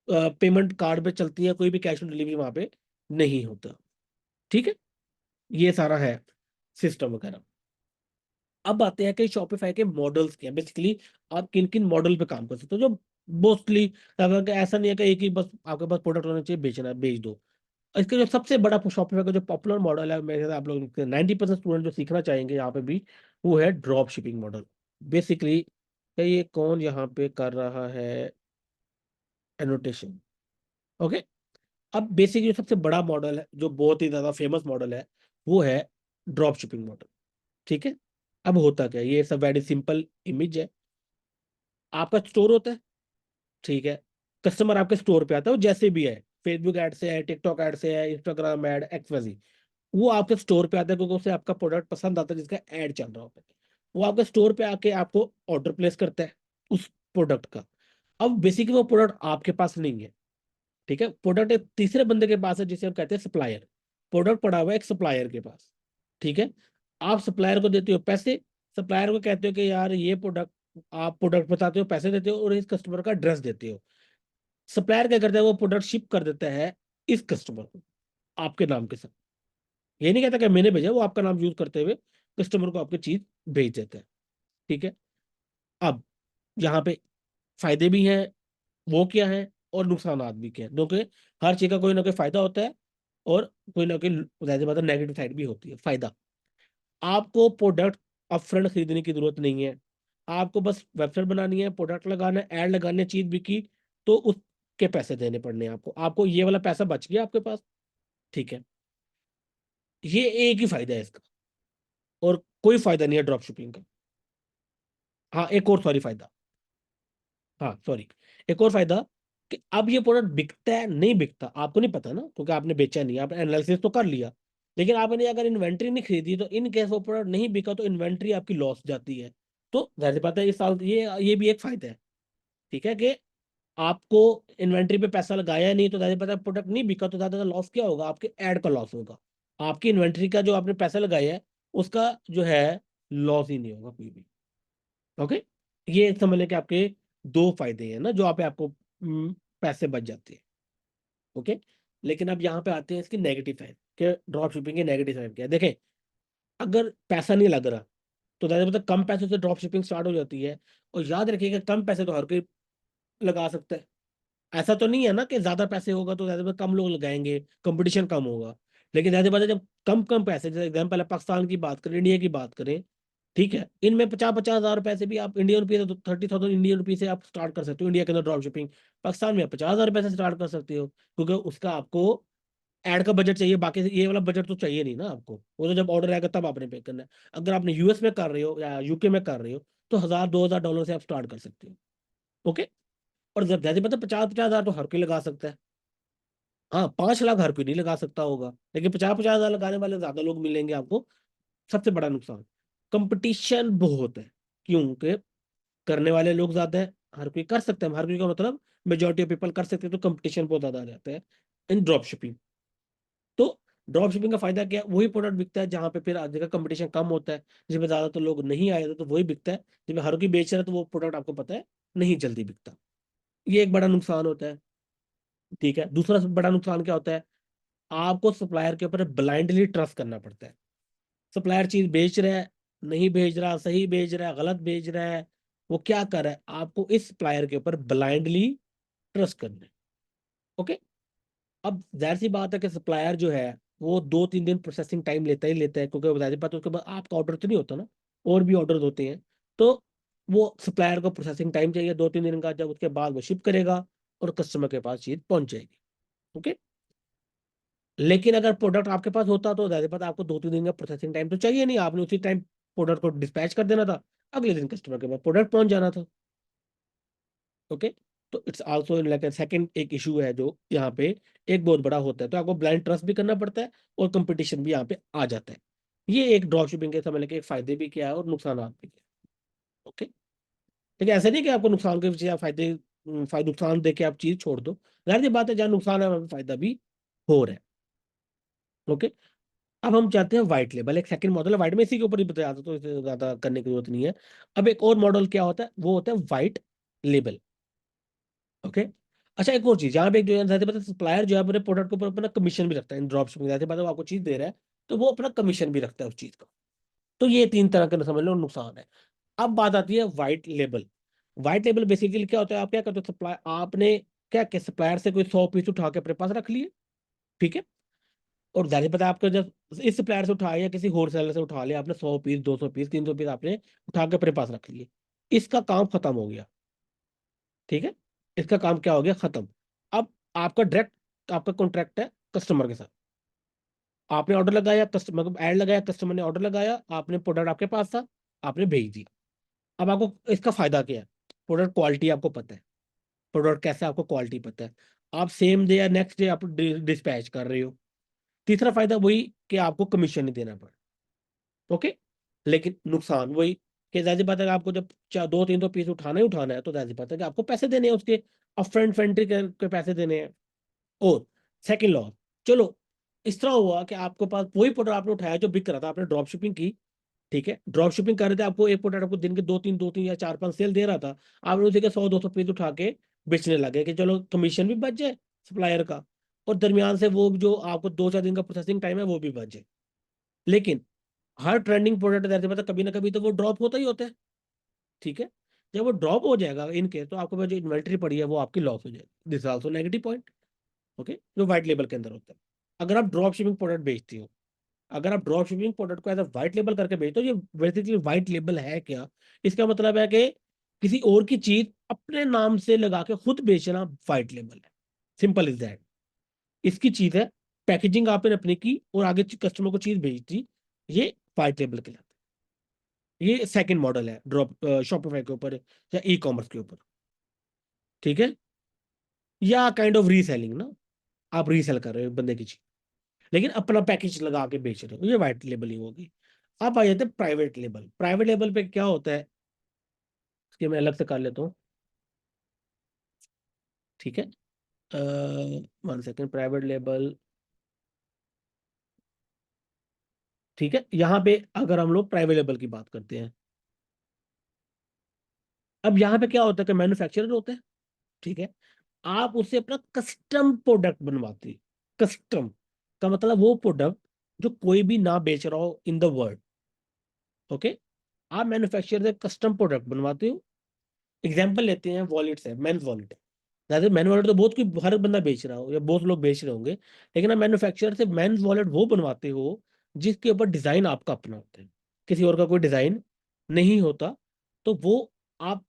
पेमेंट कार्ड पे चलती है, कोई भी कैश ऑन डिलीवरी वहां पे नहीं होता। ठीक है, ये सारा है सिस्टम वगैरह। अब आते हैं कि शॉपिफाई के मॉडल्स क्या है बेसिकली, आप किन किन मॉडल पे काम कर सकते हो, जो मोस्टली, अगर ऐसा नहीं है कि एक ही बस आपके पास प्रोडक्ट होना चाहिए बेचना है बेच दो। इसका जो सबसे बड़ा शॉपिफाई का जो पॉपुलर मॉडल है, मेरे आप लोग 90% स्टूडेंट जो सीखना चाहेंगे यहाँ पे भी, वो है ड्रॉप शिपिंग मॉडल। बेसिकली ये कौन यहाँ पे कर रहा है एनोटेशन? ओके, अब बेसिकली सबसे बड़ा मॉडल है, जो बहुत ही ज्यादा फेमस मॉडल है, वो है ड्रॉप शिपिंग मॉडल। ठीक है, अब होता क्या है, ये सब वेरी सिंपल इमेज है। आपका स्टोर होता है, ठीक है, कस्टमर आपके स्टोर पे आता है, वो जैसे भी है, फेसबुक ऐड से है, टिकटॉक ऐड से है, इंस्टाग्राम ऐड, एक्सवाईजेड, वो आपके स्टोर पे आता है क्योंकि उसे आपका प्रोडक्ट पसंद आता है जिसका ऐड चल रहा होता है। वो आपके स्टोर पे आके आपको ऑर्डर प्लेस करता है उस प्रोडक्ट का। अब बेसिकली वो प्रोडक्ट आपके पास नहीं है, ठीक है, प्रोडक्ट एक तीसरे बंदे के पास है, जिसे हम कहते हैं सप्लायर। प्रोडक्ट पड़ा हुआ है एक सप्लायर के पास, ठीक है। आप सप्लायर को देते हो पैसे, सप्लायर को कहते हो कि यार ये प्रोडक्ट, आप प्रोडक्ट बताते हो, पैसे देते हो, और इस कस्टमर का एड्रेस देते हो। सप्लायर क्या करता है, वो प्रोडक्ट शिप कर देता है इस कस्टमर को आपके नाम के साथ। ये नहीं कहता कि मैंने भेजा, वो आपका नाम यूज करते हुए कस्टमर को आपकी चीज भेज देता है। ठीक है, अब यहाँ पे फायदे भी हैं, वो क्या है, और नुकसानात भी क्या है, क्योंकि हर चीज का कोई ना कोई फायदा होता है, और कोई ना कोई ज्यादा मतलब नेगेटिव साइड भी होती है। फायदा, आपको प्रोडक्ट अपफ्रंट खरीदने की जरूरत नहीं है, आपको बस वेबसाइट बनानी है, प्रोडक्ट लगाना है, ऐड लगाने, चीज बिकी तो उसके पैसे देने पड़ने हैं आपको, आपको ये वाला पैसा बच गया आपके पास। ठीक है, ये एक ही फायदा है इसका, और कोई फायदा नहीं है ड्रॉप शिपिंग का। हाँ, एक और सॉरी फायदा, हाँ सॉरी, एक और फायदा, कि अब ये प्रोडक्ट बिकता है नहीं बिकता आपको नहीं पता ना, क्योंकि आपने बेचा नहीं, आपने एनालिसिस तो कर लिया, लेकिन आपने अगर इन्वेंट्री नहीं खरीदी, तो इन केस वो प्रोडक्ट नहीं बिका तो इन्वेंट्री आपकी लॉस जाती है। तो जाहिर सी बात है इस साल ये भी एक फायदा है। ठीक है, कि आपको इन्वेंट्री पे पैसा लगाया नहीं, तो जाहिर सी बात है प्रोडक्ट नहीं बिका, तो ज्यादा लॉस क्या होगा, आपके एड का लॉस होगा। आपकी इन्वेंट्री का जो आपने पैसा लगाया है उसका जो है लॉस ही नहीं होगा कोई भी। ओके, ये समझ लें कि आपके दो फायदे हैं ना, जो आप आपको पैसे बच जाते हैं। ओके, लेकिन अब यहाँ पे आते हैं इसके नेगेटिव साइड, कि ड्रॉप शिपिंग के नेगेटिव साइड क्या है। देखें, अगर पैसा नहीं लग रहा, तो ज्यादा मतलब कम पैसे से ड्रॉप शिपिंग स्टार्ट हो जाती है। और याद रखिएगा, कम पैसे तो हर कोई लगा सकता है, ऐसा तो नहीं है ना कि ज्यादा पैसे होगा तो ज्यादा कम लोग लगाएंगे, कंपटीशन कम होगा। लेकिन ज्यादा बात है, जब कम कम पैसे, जैसे एग्जाम्पल है पाकिस्तान की बात करें, इंडिया की बात करें, ठीक है, इनमें 50-50 हज़ार रुपए से भी आप इंडियन रुपये, 30,000 इंडियन रुपये से आप स्टार्ट कर सकते हो इंडिया के अंदर ड्रॉप शिपिंग। पाकिस्तान में 50,000 रुपये से स्टार्ट कर सकते हो, क्योंकि उसका आपको ऐड का बजट चाहिए, बाकी ये वाला बजट तो चाहिए नहीं ना आपको, वो तो जब ऑर्डर आएगा तब आपने पे करना है। अगर आपने यूएस में कर रहे हो या यूके में कर रहे हो, तो 1,000-2,000 डॉलर से आप स्टार्ट कर सकते हो। ओके, और जब जैसे पता 50-50 हज़ार तो हर कोई लगा सकता है। हाँ, 5 लाख हर कोई नहीं लगा सकता होगा, लेकिन 50-50 हज़ार लगाने वाले ज्यादा लोग मिलेंगे आपको। सबसे बड़ा नुकसान, कंपटीशन बहुत है, क्योंकि करने वाले लोग ज्यादा है, हर कोई कर सकता है, हर कोई का मतलब मेजोरिटी ऑफ पीपल कर सकते हैं, तो कंपटीशन बहुत ज्यादा आ जाता है इन ड्रॉप शिपिंग। तो ड्रॉप शिपिंग का फायदा क्या है, वही प्रोडक्ट बिकता है जहां पे फिर जगह कंपटीशन कम होता है, जिसमें ज्यादातर लोग नहीं आए थे, तो वही बिकता है। जिसमें हर कोई बेच रहा है, तो वो प्रोडक्ट आपको पता है नहीं जल्दी बिकता। ये एक बड़ा नुकसान होता है। ठीक है, दूसरा बड़ा नुकसान क्या होता है, आपको सप्लायर के ऊपर ब्लाइंडली ट्रस्ट करना पड़ता है। सप्लायर चीज बेच रहा है, नहीं भेज रहा, सही भेज रहा है, गलत भेज रहा है, वो क्या कर रहा है, आपको इस सप्लायर के ऊपर ब्लाइंडली ट्रस्ट करना है। ओके। अब जाहिर सी बात है कि सप्लायर जो है वो 2-3 दिन प्रोसेसिंग टाइम लेता ही लेता है, क्योंकि जाहिर बात है उसके बाद आपका ऑर्डर तो नहीं होता ना, और भी ऑर्डर होते हैं। तो वो सप्लायर को प्रोसेसिंग टाइम चाहिए 2-3 दिन का, जब उसके बाद वो शिप करेगा और कस्टमर के पास चीज पहुंच जाएगी। ओके। लेकिन अगर प्रोडक्ट आपके पास होता तो ज्यादा पता आपको 2-3 दिन का प्रोसेसिंग टाइम तो चाहिए नहीं, आपने उसी टाइम प्रोडक्ट को डिस्पैच कर देना था, अगले दिन कस्टमर के पास प्रोडक्ट पहुंच जाना था। ओके। तो इट्स आल्सो लाइक सेकंड एक इशू है जो यहाँ पे एक बहुत बड़ा होता है, तो आपको ब्लाइंड ट्रस्ट भी करना पड़ता है और कंपटीशन भी यहाँ पे आ जाता है। ये एक ड्रॉप शिपिंग के समझ लेके एक फायदे भी क्या है और नुकसान भी क्या है। ओके। लेकिन ऐसा नहीं कि आपको नुकसान के पीछे आप फायदे नुकसान देके आप चीज छोड़ दो, जाहिर सी बात है जहाँ नुकसान है वहाँ पे फायदा भी हो रहा है। ओके। अब हम चाहते हैं व्हाइट लेबल, एक सेकंड मॉडल है व्हाइट में, इसी के ऊपर ही बताया था तो इसे ज्यादा करने की जरूरत नहीं है। अब एक और मॉडल क्या होता है, वो होता है व्हाइट लेबल। ओके। अच्छा, एक और चीज यहाँ पे एक जो है पता सप्लायर जो है अपने प्रोडक्ट के ऊपर अपना कमीशन भी रखता है, इन ड्रॉप शिपिंग जैसे पता वो आपको चीज दे रहा है तो वो अपना कमीशन भी रखता है उस चीज का। तो ये 3 तरह का समझ लो नुकसान है। अब बात आती है white label. White label basically क्या होता है, आप क्या करते हो, सप्लाई आपने क्या क्या सप्लायर से कोई 100 पीस उठा के अपने पास रख लिए। ठीक है। और जाहिर पता है आपका जब इस सप्लायर से उठाया या किसी होलसेलर से उठा लिया आपने 100 पीस, 200 पीस, 300 पीस आपने उठा के अपने पास रख लिए, इसका काम खत्म हो गया। ठीक है। इसका काम क्या हो गया, खत्म। अब आपका डायरेक्ट आपका कॉन्ट्रैक्ट है कस्टमर के साथ। आपने ऑर्डर लगाया, कस्टमर मतलब ऐड लगाया, कस्टमर ने ऑर्डर लगाया, आपने प्रोडक्ट आपके पास था, आपने भेज दिया। अब आपको इसका फायदा क्या है, प्रोडक्ट क्वालिटी आपको पता है, प्रोडक्ट कैसा है आपको क्वालिटी पता है, आप सेम डे या नेक्स्ट डे आप डिस्पैच कर रहे हो। तीसरा फायदा वही कि आपको कमीशन नहीं देना पड़ा। ओके। लेकिन नुकसान वही कि जाहिर सी बात है कि आपको जब 200-300 पीस उठाना ही उठाना है तो जाहिर सी बात है कि आपको पैसे देने हैं उसके, अपफ्रंट एंट्री के पैसे देने हैं। और सेकंड लॉस, चलो इस तरह हुआ कि आपके पास वही प्रोडक्ट आपने उठाया जो बिक रहा था, आपने ड्रॉप शिपिंग की। ठीक है, ड्रॉप शिपिंग कर रहे थे, आपको एक प्रोडक्ट आपको दिन के दो तीन या 4-5 सेल दे रहा था, आपने उसी के 100-200 पीस उठा के बेचने लगे कि चलो कमीशन भी बच जाए सप्लायर का, और दरमियान से वो जो आपको 2-4 दिन का प्रोसेसिंग टाइम है वो भी बच जाए। लेकिन हर ट्रेंडिंग प्रोडक्ट जैसे पता कभी ना कभी तो वो ड्रॉप होता ही होता है। ठीक है। जब वो ड्रॉप हो जाएगा इनके तो आपके पास जो इन्वेंट्री पड़ी है वो आपकी लॉस हो जाएगी, this also negative point. Okay, जो व्हाइट लेबल के अंदर होता है। अगर आप ड्रॉप शिपिंग प्रोडक्ट बेचती हो, अगर आप ड्रॉप शिपिंग प्रोडक्ट को एज अ व्हाइट लेबल करके बेचते हो, ये बेसिकली व्हाइट लेबल है क्या, इसका मतलब है कि किसी और की चीज अपने नाम से लगा के खुद बेचना व्हाइट लेबल है। Simple is that. इसकी चीज है, पैकेजिंग आपने अपने की और आगे कस्टमर को चीज भेज दी, ये व्हाइट लेबल के लिए। ये सेकंड मॉडल है ड्रॉप शॉपिफाई के ऊपर या ई कॉमर्स के ऊपर। ठीक है। या काइंड ऑफ रीसेलिंग ना, आप रीसेल कर रहे हो बंदे की चीज लेकिन अपना पैकेज लगा के बेच रहे हो, ये व्हाइट लेबलिंग होगी। अब आ जाते हैं प्राइवेट लेबल। प्राइवेट लेबल पे क्या होता है, इसके मैं अलग से कर लेता हूँ। ठीक है। 1 सेकेंड, प्राइवेट लेबल। ठीक है, यहाँ पे अगर हम लोग प्राइवेट लेबल की बात करते हैं, अब यहाँ पे क्या होता है कि मैन्युफैक्चरर होते हैं। ठीक है। आप उससे अपना कस्टम प्रोडक्ट बनवाते हैं। कस्टम का मतलब वो प्रोडक्ट जो कोई भी ना बेच रहा हो इन द वर्ल्ड। ओके। आप मैन्युफैक्चरर से कस्टम प्रोडक्ट बनवाते हो। एग्जाम्पल लेते हैं, वॉलेट है, मेन्स वॉलेट है। जैसे मेन वॉलेट तो बहुत कोई हर बंदा बेच रहा हो या बहुत लोग बेच रहे होंगे, लेकिन आप मैन्युफैक्चरर से मेन्स वॉलेट वो बनवाते हो जिसके ऊपर डिजाइन आपका अपना होता है, किसी और का कोई डिजाइन नहीं होता। तो वो आप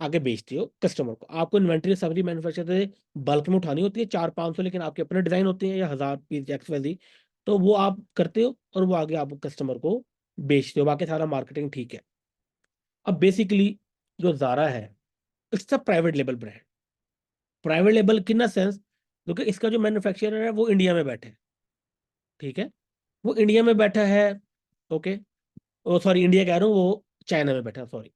आगे बेचते हो कस्टमर को। आपको इन्वेंट्री सारी मैन्युफैक्चर से बल्क में उठानी होती है 400-500, लेकिन आपके अपने डिजाइन होते हैं या 1000 पीस एक्स वाई, तो वो आप करते हो और वो आगे आप कस्टमर को बेचते हो, बाकी सारा मार्केटिंग ठीक है। अब बेसिकली जो जारा है, it's a private label brand. Private label किन सेंस, क्योंकि इसका जो मैन्युफैक्चरर है वो इंडिया में बैठे है। ठीक है। वो इंडिया में बैठा है। ओके। ओ सॉरी, इंडिया कह रहा हूँ, वो चाइना में बैठा है, सॉरी,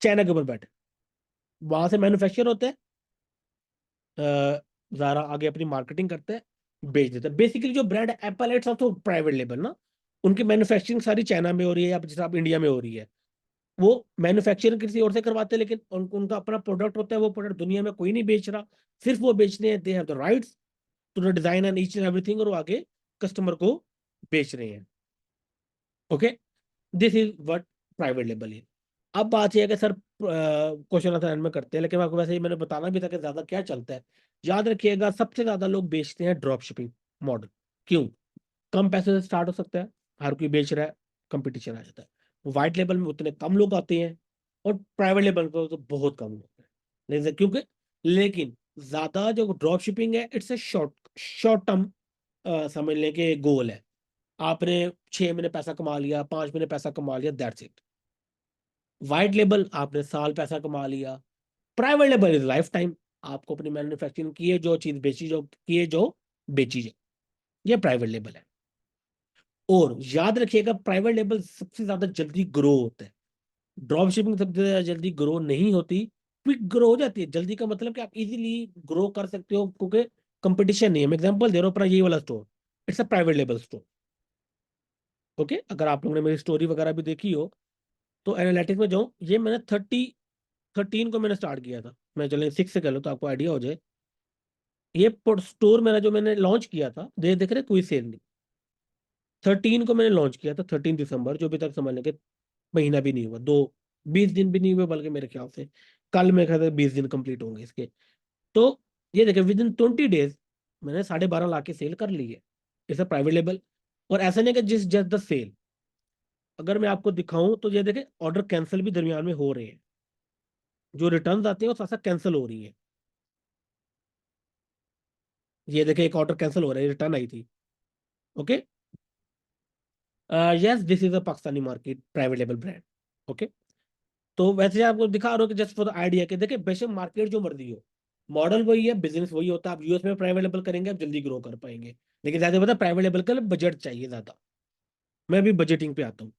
चाइना के ऊपर बैठा है। वहां से मैन्युफैक्चर होता है, जारा आगे अपनी मार्केटिंग करता है, बेच देता है। बेसिकली जो ब्रांड एप्पल है, इट्स ऑल्सो प्राइवेट लेबल ना, उनकी मैन्युफैक्चरिंग सारी चाइना में हो रही है या जैसे आप इंडिया में हो रही है। वो मैन्युफैक्चरिंग किसी और से करवाते हैं, लेकिन उनका अपना प्रोडक्ट होता है, वो प्रोडक्ट दुनिया में कोई नहीं बेच रहा, सिर्फ वो बेचने हैं, they have the rights to the design and each and everything, और वो आगे कस्टमर को बेच रहे हैं। Okay, this is what private label है। अब बात यह है कि सर क्वेश्चन आंसर एंड में करते हैं, लेकिन आपको वैसे ही मैंने बताना भी था कि ज्यादा क्या चलता है। याद रखिएगा, सबसे ज्यादा लोग बेचते हैं ड्रॉप शिपिंग मॉडल। क्यों? कम पैसे से स्टार्ट हो सकता है, हर कोई बेच रहा है, कंपटीशन आ जाता है। व्हाइट लेबल में उतने कम लोग आते हैं, और प्राइवेट लेबल पर तो बहुत कम लोग हैं। क्योंकि लेकिन ज्यादा जो ड्रॉप शिपिंग है, it's a short short term, समझ लें कि गोल है। आपने 6 महीने पैसा कमा लिया, 5 महीने पैसा कमा लिया, दैट्स इट। व्हाइट लेबल आपने साल पैसा कमा लिया। Private label is life time. आपको अपनी मैन्युफैक्चरिंग की है, जो चीज बेची, जो की है, जो बेची जाए, ये प्राइवेट लेबल है। और याद रखिएगा, प्राइवेट लेबल सबसे ज्यादा जल्दी ग्रो होता है। ड्रॉप शिपिंग सबसे ज्यादा जल्दी ग्रो नहीं होती, क्विक ग्रो हो जाती है। जल्दी का मतलब कि आप इजीली ग्रो कर सकते हो, क्योंकि कंपटीशन नहीं है। मैं एग्जांपल दे रहा हूँ, अपना ये वाला store, it's a private label store. Okay, अगर आप लोगों ने मेरी स्टोरी वगैरह भी देखी हो, तो एनालिटिक्स में जाऊँ, ये मैंने 13 को मैंने स्टार्ट किया था। मैं चले 6 से कर लो तो आपको आइडिया हो जाए। ये स्टोर मेरा जो मैंने लॉन्च किया था, देख रहे, कोई सेल नहीं। 13 को मैंने लॉन्च किया था, 13 दिसंबर, जो अभी तक समझ लें, महीना भी नहीं हुआ, 20 दिन भी नहीं हुए, बल्कि मेरे ख्याल से कल मेरे ख्याल से 20 दिन कंप्लीट होंगे इसके। तो ये देखिए, विद इन 20 डेज मैंने 12.5 लाख की सेल कर ली है। It's a private label. और ऐसा नहीं कि जिस जस्ट द सेल, अगर मैं आपको दिखाऊं तो ये देखिए, ऑर्डर कैंसिल भी दरमियान में हो रहे हैं। जो रिटर्न आते हैं वो साथ साथ कैंसिल हो रही है। ये देखिए, एक ऑर्डर कैंसिल हो रहा है, रिटर्न आई थी। Okay, yes, this is a Pakistani market private label brand. Okay, तो वैसे आपको दिखा रहा हूँ कि जस्ट फॉर द आइडिया, कि देखिए बेशक मार्केट जो मर्जी हो, मॉडल वही है, बिजनेस वही होता है। आप यूएस में प्राइवेट लेबल करेंगे, आप जल्दी ग्रो कर पाएंगे। लेकिन ज्यादा पता, प्राइवेट लेबल का बजट चाहिए ज्यादा। मैं भी बजटिंग पे आता हूँ।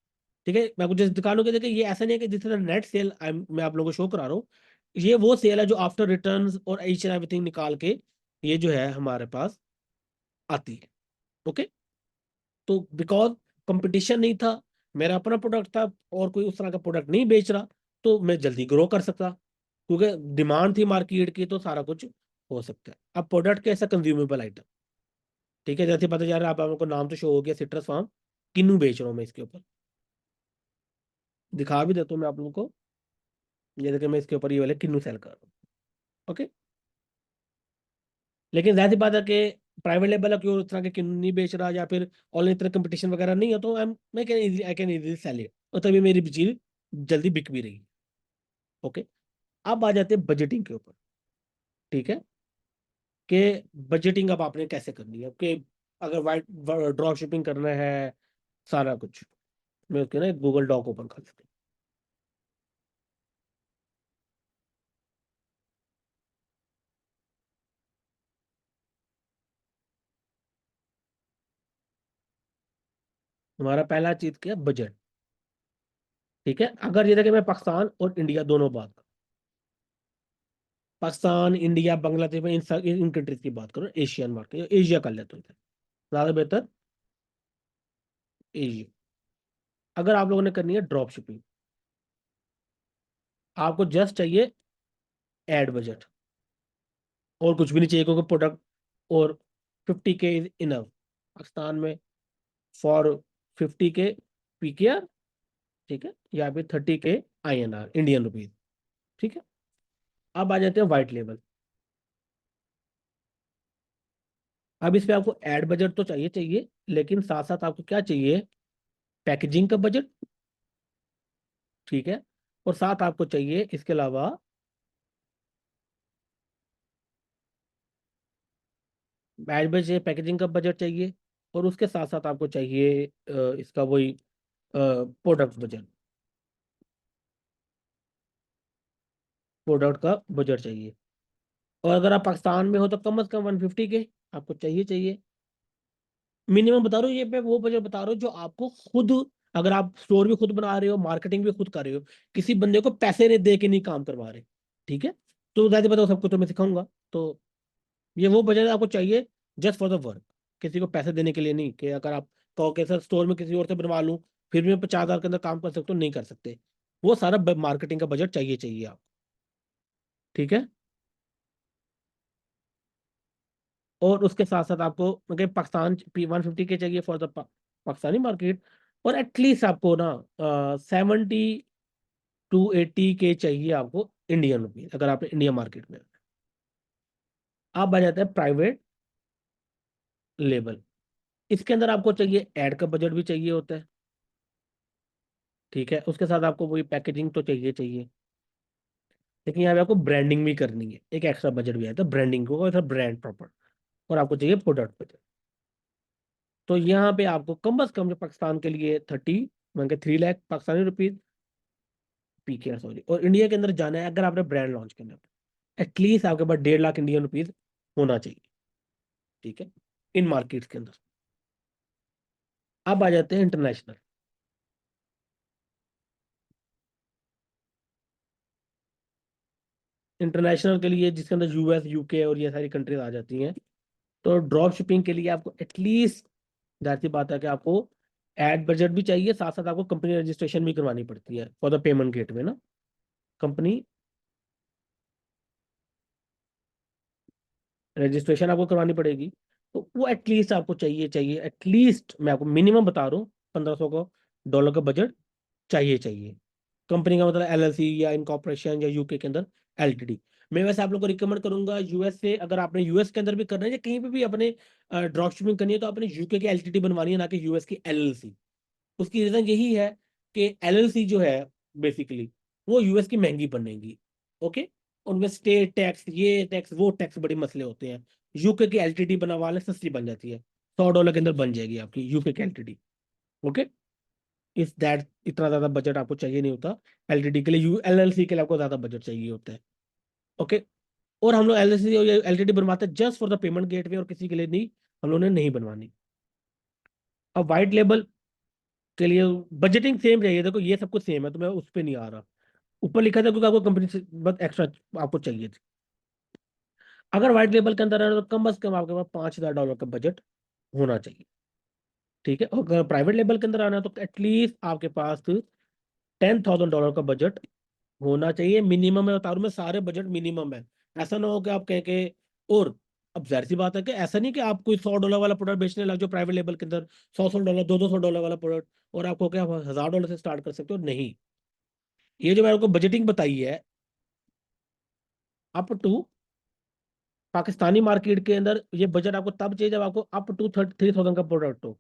ठीक है, मैं आपको जस्ट दिखा लूँ कि देखिए, ये ऐसा नहीं है कि जिस तरह नेट सेल मैं आप लोगों को शो करा रहा हूँ, ये वो सेल है जो आफ्टर रिटर्न और ईच एंड एवरीथिंग निकाल के ये जो है हमारे पास आती है। ओके, तो बिकॉज कंपटीशन नहीं था, मेरा अपना प्रोडक्ट था, और कोई उस तरह का प्रोडक्ट नहीं बेच रहा, तो मैं जल्दी ग्रो कर सकता, क्योंकि डिमांड थी मार्केट की, तो सारा कुछ हो सकता है। अब प्रोडक्ट कैसा, कंज्यूमेबल आइटम। ठीक है, जैसे पता जा रहा है, आप लोगों को नाम तो शो हो गया, सिट्रस फार्म किन्नू बेच रहा हूँ मैं इसके ऊपर। दिखा भी देता हूँ मैं आप लोगों को। ये देखिए, मैं इसके ऊपर ये वाले किन्नू सेल कर रहा हूँ। ओके, लेकिन जाहिर सी बात है कि प्राइवेट लेवल है, क्यों उस तरह के किन्नू नहीं बेच रहा, या फिर ऑनलाइन इतना कंपटीशन वगैरह नहीं है, तो मैं can I can easily sell it, और तभी मेरी चीज जल्दी बिक भी रही है। ओके, अब आ जाते हैं बजटिंग के ऊपर। ठीक है, कि बजटिंग अब आपने कैसे करनी है, कि अगर वाइट ड्रॉप शिपिंग करना है, सारा कुछ। मैं उसके ना गूगल डॉक ओपन कर लेता हूँ। हमारा पहला चीज क्या है, बजट। ठीक है, अगर ये देखिए, मैं पाकिस्तान और इंडिया दोनों बात करूँ, पाकिस्तान, इंडिया, बांग्लादेश में इन कंट्रीज की बात करूँ, एशियन मार्केट, एशिया कर लेते हैं ज्यादा बेहतर, एशिया। अगर आप लोगों ने करनी है ड्रॉप शिपिंग, आपको जस्ट चाहिए एड बजट, और कुछ भी नहीं चाहिए, क्योंकि प्रोडक्ट, और 50K इज इनफ पाकिस्तान में, फॉर 50K PKR। ठीक है, या फिर 30K INR, इंडियन रुपीज। ठीक है, अब आ जाते हैं व्हाइट लेबल। अब इस पे आपको एड बजट तो चाहिए चाहिए, लेकिन साथ साथ आपको क्या चाहिए, पैकेजिंग का बजट। ठीक है, और साथ आपको चाहिए इसके अलावा एड बजट, पैकेजिंग का बजट चाहिए, और उसके साथ साथ आपको चाहिए इसका वही प्रोडक्ट बजट, प्रोडक्ट का बजट चाहिए। और अगर आप पाकिस्तान में हो तो कम से कम 150K आपको चाहिए चाहिए। मिनिमम बता रहा हूँ, ये मैं वो बजट बता रहा हूँ जो आपको खुद, अगर आप स्टोर भी खुद बना रहे हो, मार्केटिंग भी खुद कर रहे हो, किसी बंदे को पैसे नहीं दे के नहीं काम करवा रहे। ठीक है, तो ज्यादा बताओ, सबको तो मैं सिखाऊंगा। तो ये वो बजट आपको चाहिए जस्ट फॉर द वर्क, किसी को पैसे देने के लिए नहीं, कि अगर आप कहो कि सर स्टोर में किसी और से बनवा लूं, फिर भी मैं 50,000 के अंदर काम कर सकता हूँ, नहीं कर सकते। वो सारा मार्केटिंग का बजट चाहिए चाहिए आप। ठीक है। और उसके साथ साथ आपको मतलब पाकिस्तान P150 के चाहिए फॉर द पाकिस्तानी मार्केट। और एटलीस्ट आपको ना 70 to 80 के चाहिए आपको इंडियन रुपीज, अगर आप इंडिया मार्केट में। आप आ जाते हैं प्राइवेट लेबल। इसके अंदर आपको चाहिए ऐड का बजट भी चाहिए होता है। ठीक है। उसके साथ आपको वही पैकेजिंग तो चाहिए चाहिए, लेकिन यहाँ पे आपको ब्रांडिंग भी करनी है, एक एक्स्ट्रा बजट भी आता है ब्रांडिंग को, और ब्रांड प्रॉपर। और आपको चाहिए प्रोडक्ट बजट। तो यहाँ पे आपको कम से कम जो पाकिस्तान के लिए 3 lakh Pakistani rupees, PKR sorry, और इंडिया के अंदर जाना है अगर आपने ब्रांड लॉन्च करना है, एटलीस्ट आपके पास 1.5 लाख इंडियन रुपीज होना चाहिए। ठीक है। इन मार्केट्स के अंदर। अब आ जाते हैं इंटरनेशनल। इंटरनेशनल के लिए जिसके अंदर US UK और ये सारी कंट्रीज आ जाती हैं, तो ड्रॉप शिपिंग के लिए आपको एटलीस्ट, जाहिर सी बात है कि आपको एड बजट भी चाहिए, साथ साथ आपको कंपनी रजिस्ट्रेशन भी करवानी पड़ती है फॉर द पेमेंट गेट में ना। कंपनी रजिस्ट्रेशन आपको करवानी पड़ेगी। तो वो एटलीस्ट आपको चाहिए चाहिए, एटलीस्ट मैं आपको मिनिमम बता रहा हूँ, $1500 का बजट चाहिए चाहिए। कंपनी का मतलब LLC या इनकॉर्पोरेशन या UK के अंदर LTD। मैं वैसे आप लोग को रिकमेंड करूंगा US से, अगर आपने US के अंदर भी करना है या कहीं पे भी अपने ड्रॉप शिपिंग करनी है, तो आपने UK की LTD बनवानी है, ना कि US की LLC। उसकी रीजन यही है कि LLC जो है बेसिकली वो US की महंगी बनेगी। ओके। उनमें स्टेट टैक्स, ये टैक्स वो टैक्स, बड़े मसले होते हैं। UK की LTD बनवा ले, सस्ती बन जाती है, $100 के अंदर बन जाएगी आपकी UK की LTD। ओके। इस दैट इतना ज्यादा बजट आपको चाहिए नहीं होता LTD के लिए, LLC के लिए आपको ज्यादा बजट चाहिए होता है। ओके। और हम लोग LLC और LTD बनवाते हैं just for the payment gateway, और किसी के लिए नहीं, हम लोगों ने नहीं बनवानी। अब वाइट लेबल के लिए बजटिंग सेम चाहिए, देखो ये सब कुछ सेम है, तो मैं उस पर नहीं आ रहा। ऊपर लिखा था क्योंकि आपको कंपनी से बस एक्स्ट्रा आपको चाहिए थी। अगर व्हाइट लेबल के अंदर है तो कम से कम आपके पास $5000 का बजट होना चाहिए। ठीक है। और अगर प्राइवेट लेबल के अंदर आना है तो एटलीस्ट आपके पास $10,000 का बजट होना चाहिए मिनिमम। मैं बता रहा हूं, मैं सारे बजट मिनिमम है। ऐसा ना हो कि आप कह के, और अब जाहिर सी बात है कि ऐसा नहीं कि आप कोई $100 वाला प्रोडक्ट बेचने लग जाओ प्राइवेट लेबल के अंदर, 100 $100 $200 वाला प्रोडक्ट, और आपको क्या $1000 से स्टार्ट कर सकते हो, नहीं। ये जो मैंने आपको बजटिंग बताई है, अप टू पाकिस्तानी मार्केट के अंदर ये बजट आपको तब चाहिए जब आपको अप टू 3,000 का प्रोडक्ट हो।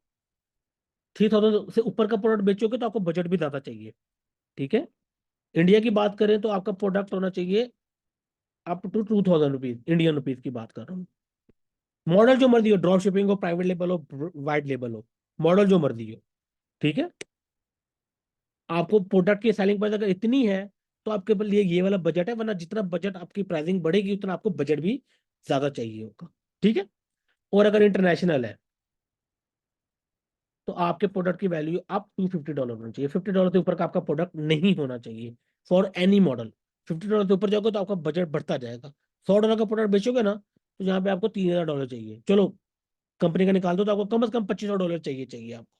3,000 से ऊपर का प्रोडक्ट बेचोगे तो आपको बजट भी ज्यादा चाहिए। ठीक है। इंडिया की बात करें तो आपका प्रोडक्ट होना चाहिए अप टू ₹2,000 इंडियन रुपीज की बात कर रहा हूँ। मॉडल जो मर्जी हो, ड्रॉप शिपिंग हो, प्राइवेट लेबल हो, वाइट लेबल हो, मॉडल जो मर्जी हो। ठीक है। आपको प्रोडक्ट की सेलिंग प्राइस अगर इतनी है तो आपके लिए ये वाला बजट है, वरना जितना बजट आपकी प्राइसिंग बढ़ेगी उतना आपको बजट भी ज्यादा चाहिए होगा। ठीक है। और अगर इंटरनेशनल है तो आपके प्रोडक्ट की वैल्यू आप $250 होना चाहिए। $50 से ऊपर का आपका प्रोडक्ट नहीं होना चाहिए फॉर एनी मॉडल। $50 से ऊपर जाओगे तो आपका बजट बढ़ता जाएगा। $100 का प्रोडक्ट बेचोगे ना, तो यहाँ पे आपको $3,000 चाहिए, चलो कंपनी का निकाल दो, तो आपको कम से कम $2,500 चाहिए चाहिए आपको।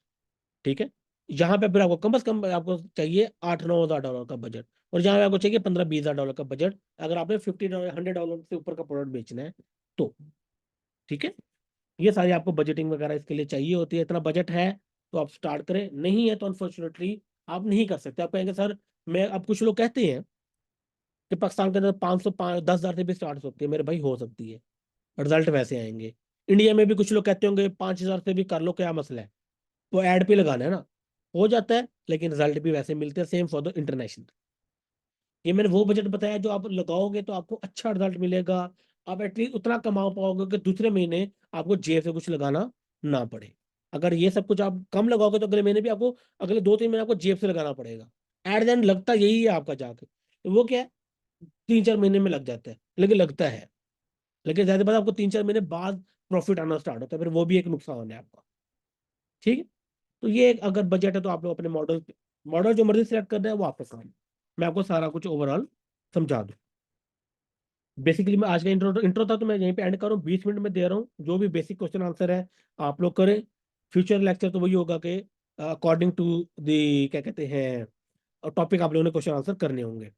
ठीक है। यहाँ पे फिर आपको कम से कम आपको चाहिए $8-9 हज़ार का बजट। और यहाँ पे आपको चाहिए $15-20 हज़ार का बजट, अगर आपने $50 $100 से ऊपर का प्रोडक्ट बेचना है तो। ठीक है। ये सारी आपको बजटिंग वगैरह इसके लिए चाहिए होती है। इतना बजट है तो आप स्टार्ट करें, नहीं है तो अनफॉर्चुनेटली आप नहीं कर सकते। आप कहेंगे सर, मैं, अब कुछ लोग कहते हैं कि पाकिस्तान के अंदर 500 10,000 से भी स्टार्ट हो सकती है, मेरे भाई हो सकती है, रिजल्ट वैसे आएंगे। इंडिया में भी कुछ लोग कहते होंगे 5,000 से भी कर लो, क्या मसला है, वो ऐड पे लगाना है ना, हो जाता है, लेकिन रिजल्ट भी वैसे मिलते हैं। Same for the international. ये मैंने वो बजट बताया जो आप लगाओगे तो आपको अच्छा रिजल्ट मिलेगा। आप एटलीस्ट उतना कमा पाओगे कि दूसरे महीने आपको जेब से कुछ लगाना ना पड़े। अगर ये सब कुछ आप कम लगाओगे तो अगले महीने भी आपको, अगले 2-3 महीने आपको जेब से लगाना पड़ेगा। एट देन लगता यही है आपका जाके, तो वो क्या है, 3-4 महीने में लग जाता है, लेकिन लगता है। लेकिन ज्यादा बात आपको 3-4 महीने बाद प्रॉफिट आना स्टार्ट होता है, फिर वो भी एक नुकसान है आपका। ठीक है। तो ये अगर बजट है तो आप लोग अपने मॉडल, मॉडल जो मर्जी सेलेक्ट कर रहे हैं वो आपका काम है। मैं आपको सारा कुछ ओवरऑल समझा दूं। बेसिकली मैं आज का इंट्रो इंट्रो था तो मैं यहीं पे एंड कर रहा हूँ, 20 मिनट में दे रहा हूँ। जो भी बेसिक क्वेश्चन आंसर है आप लोग करें। फ्यूचर लेक्चर तो वही होगा कि अकॉर्डिंग टू द, क्या कहते हैं, टॉपिक आप लोगों ने क्वेश्चन आंसर करने होंगे।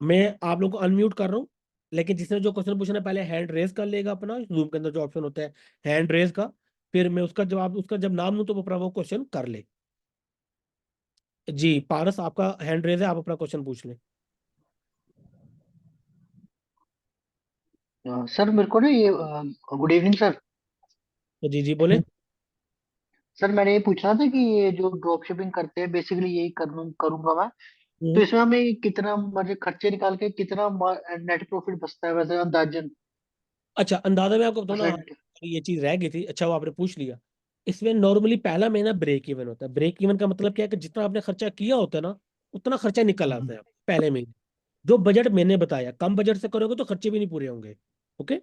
मैं आप लोगों को अनम्यूट कर रहा हूँ, लेकिन जिसने जो क्वेश्चन पूछना है पहले हैंड रेज कर लेगा अपना, जूम के अंदर जो ऑप्शन होता है हैंड रेज का, फिर मैं उसका जवाब, उसका जब नाम लूँ तो वो अपना वो क्वेश्चन कर ले। जी पारस, आपका हैंड रेज है, आप अपना क्वेश्चन पूछ लें। सर मेरे को ना ये गुड इवनिंग सर। तो जी जी बोले। सर मैंने ये पूछना था कि ये जो ड्रॉप शिपिंग करते हैं बेसिकली यही करूंगा मैं। तो हम्म। इसमें हमें कितना मुझे खर्चे निकाल के कितना नेट प्रॉफिट बचता है वैसे अंदाजन अच्छा, अंदाजा मैं आपको बताऊँ ना, हाँ, परसेंट। ये चीज रह गई थी, अच्छा वो आपने पूछ लिया। इसमें नॉर्मली पहला महीना ब्रेक इवन होता है। ब्रेक इवन का मतलब क्या है कि जितना आपने खर्चा किया होता है ना, उतना खर्चा निकल आता है पहले महीने। जो बजट मैंने बताया, कम बजट से करोगे तो खर्चे भी नहीं पूरे होंगे। ओके।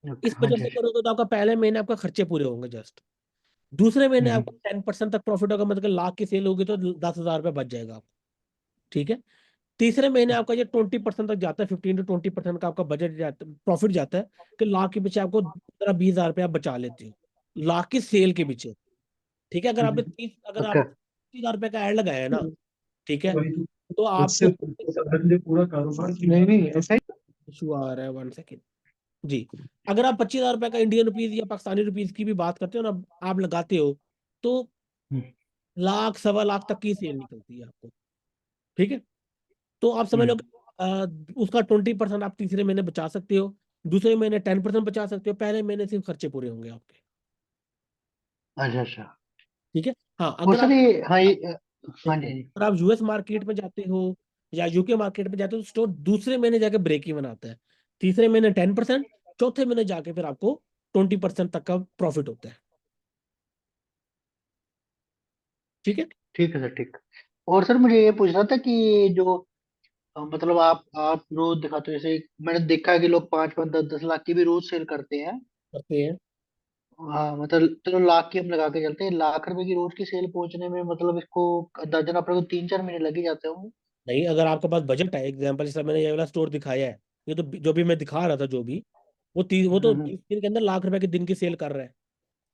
ओके इस हाँ बजट जी से अच्छा। करोगे तो आपका पहले महीने आपका खर्चे पूरे होंगे जस्ट। दूसरे महीने हम्म, आपको 10% तक प्रॉफिट होगा, मतलब लाख की सेल होगी तो 10,000 रुपये बच जाएगा आपको। ठीक है। तीसरे महीने आपका ये 20% तक जाता है, 15 to 20% का आपका बजट जाता, प्रॉफिट जाता है, कि लाख के पीछे आपको 15-20 हज़ार रुपये आप बचा लेते हो, लाख की सेल के पीछे। ठीक है। अगर ओके। आपने 30,000 रुपये का ऐड लगाया है ना, ठीक है, वही तो तो उससे आपको पूरा कारोबार नहीं नहीं ऐसा ही। इशू आ रहा है, 1 सेकेंड। जी। अगर आप 25,000 रुपये का इंडियन रुपीज या पाकिस्तानी रुपीज की भी बात करते हो ना, आप लगाते हो, तो हम्म, लाख सवा लाख तक की सेल निकलती है आपको। ठीक है। तो आप समझ लो कि, उसका 20% आप तीसरे महीने बचा सकते हो, दूसरे महीने 10% बचा सकते हो, पहले महीने सिर्फ खर्चे पूरे होंगे आपके। अच्छा अच्छा। ठीक है। हाँ और अगर सर आप, ये हाँ ये हाँ देखो जी हाँ जी। अगर आप यूएस मार्केट में जाते हो या यूके मार्केट में जाते हो, तो स्टोर दूसरे महीने जाके ब्रेक इवन आता है, तीसरे महीने 10%, चौथे महीने जाके फिर आपको 20% तक का प्रॉफिट होता है। ठीक है। ठीक है सर ठीक। और सर मुझे ये पूछना था कि जो मतलब आप रोज दिखाते हो जैसे मैंने देखा है कि लोग 5 5 10 10 लाख की भी रोज सेल करते हैं। करते हैं। हाँ मतलब चलो लाख की हम लगा के चलते हैं, लाख रुपए की रोज की सेल पहुंचने में मतलब इसको अंदाजन अपने को 3 4 महीने लग ही जाते होंगे। नहीं, अगर आपके पास बजट है, एग्जाम्पल जैसे मैंने ये वाला स्टोर दिखाया है, ये तो जो भी मैं दिखा रहा था, जो भी वो तो हम्म, 30 दिन के अंदर लाख रुपए के दिन की सेल कर रहा है।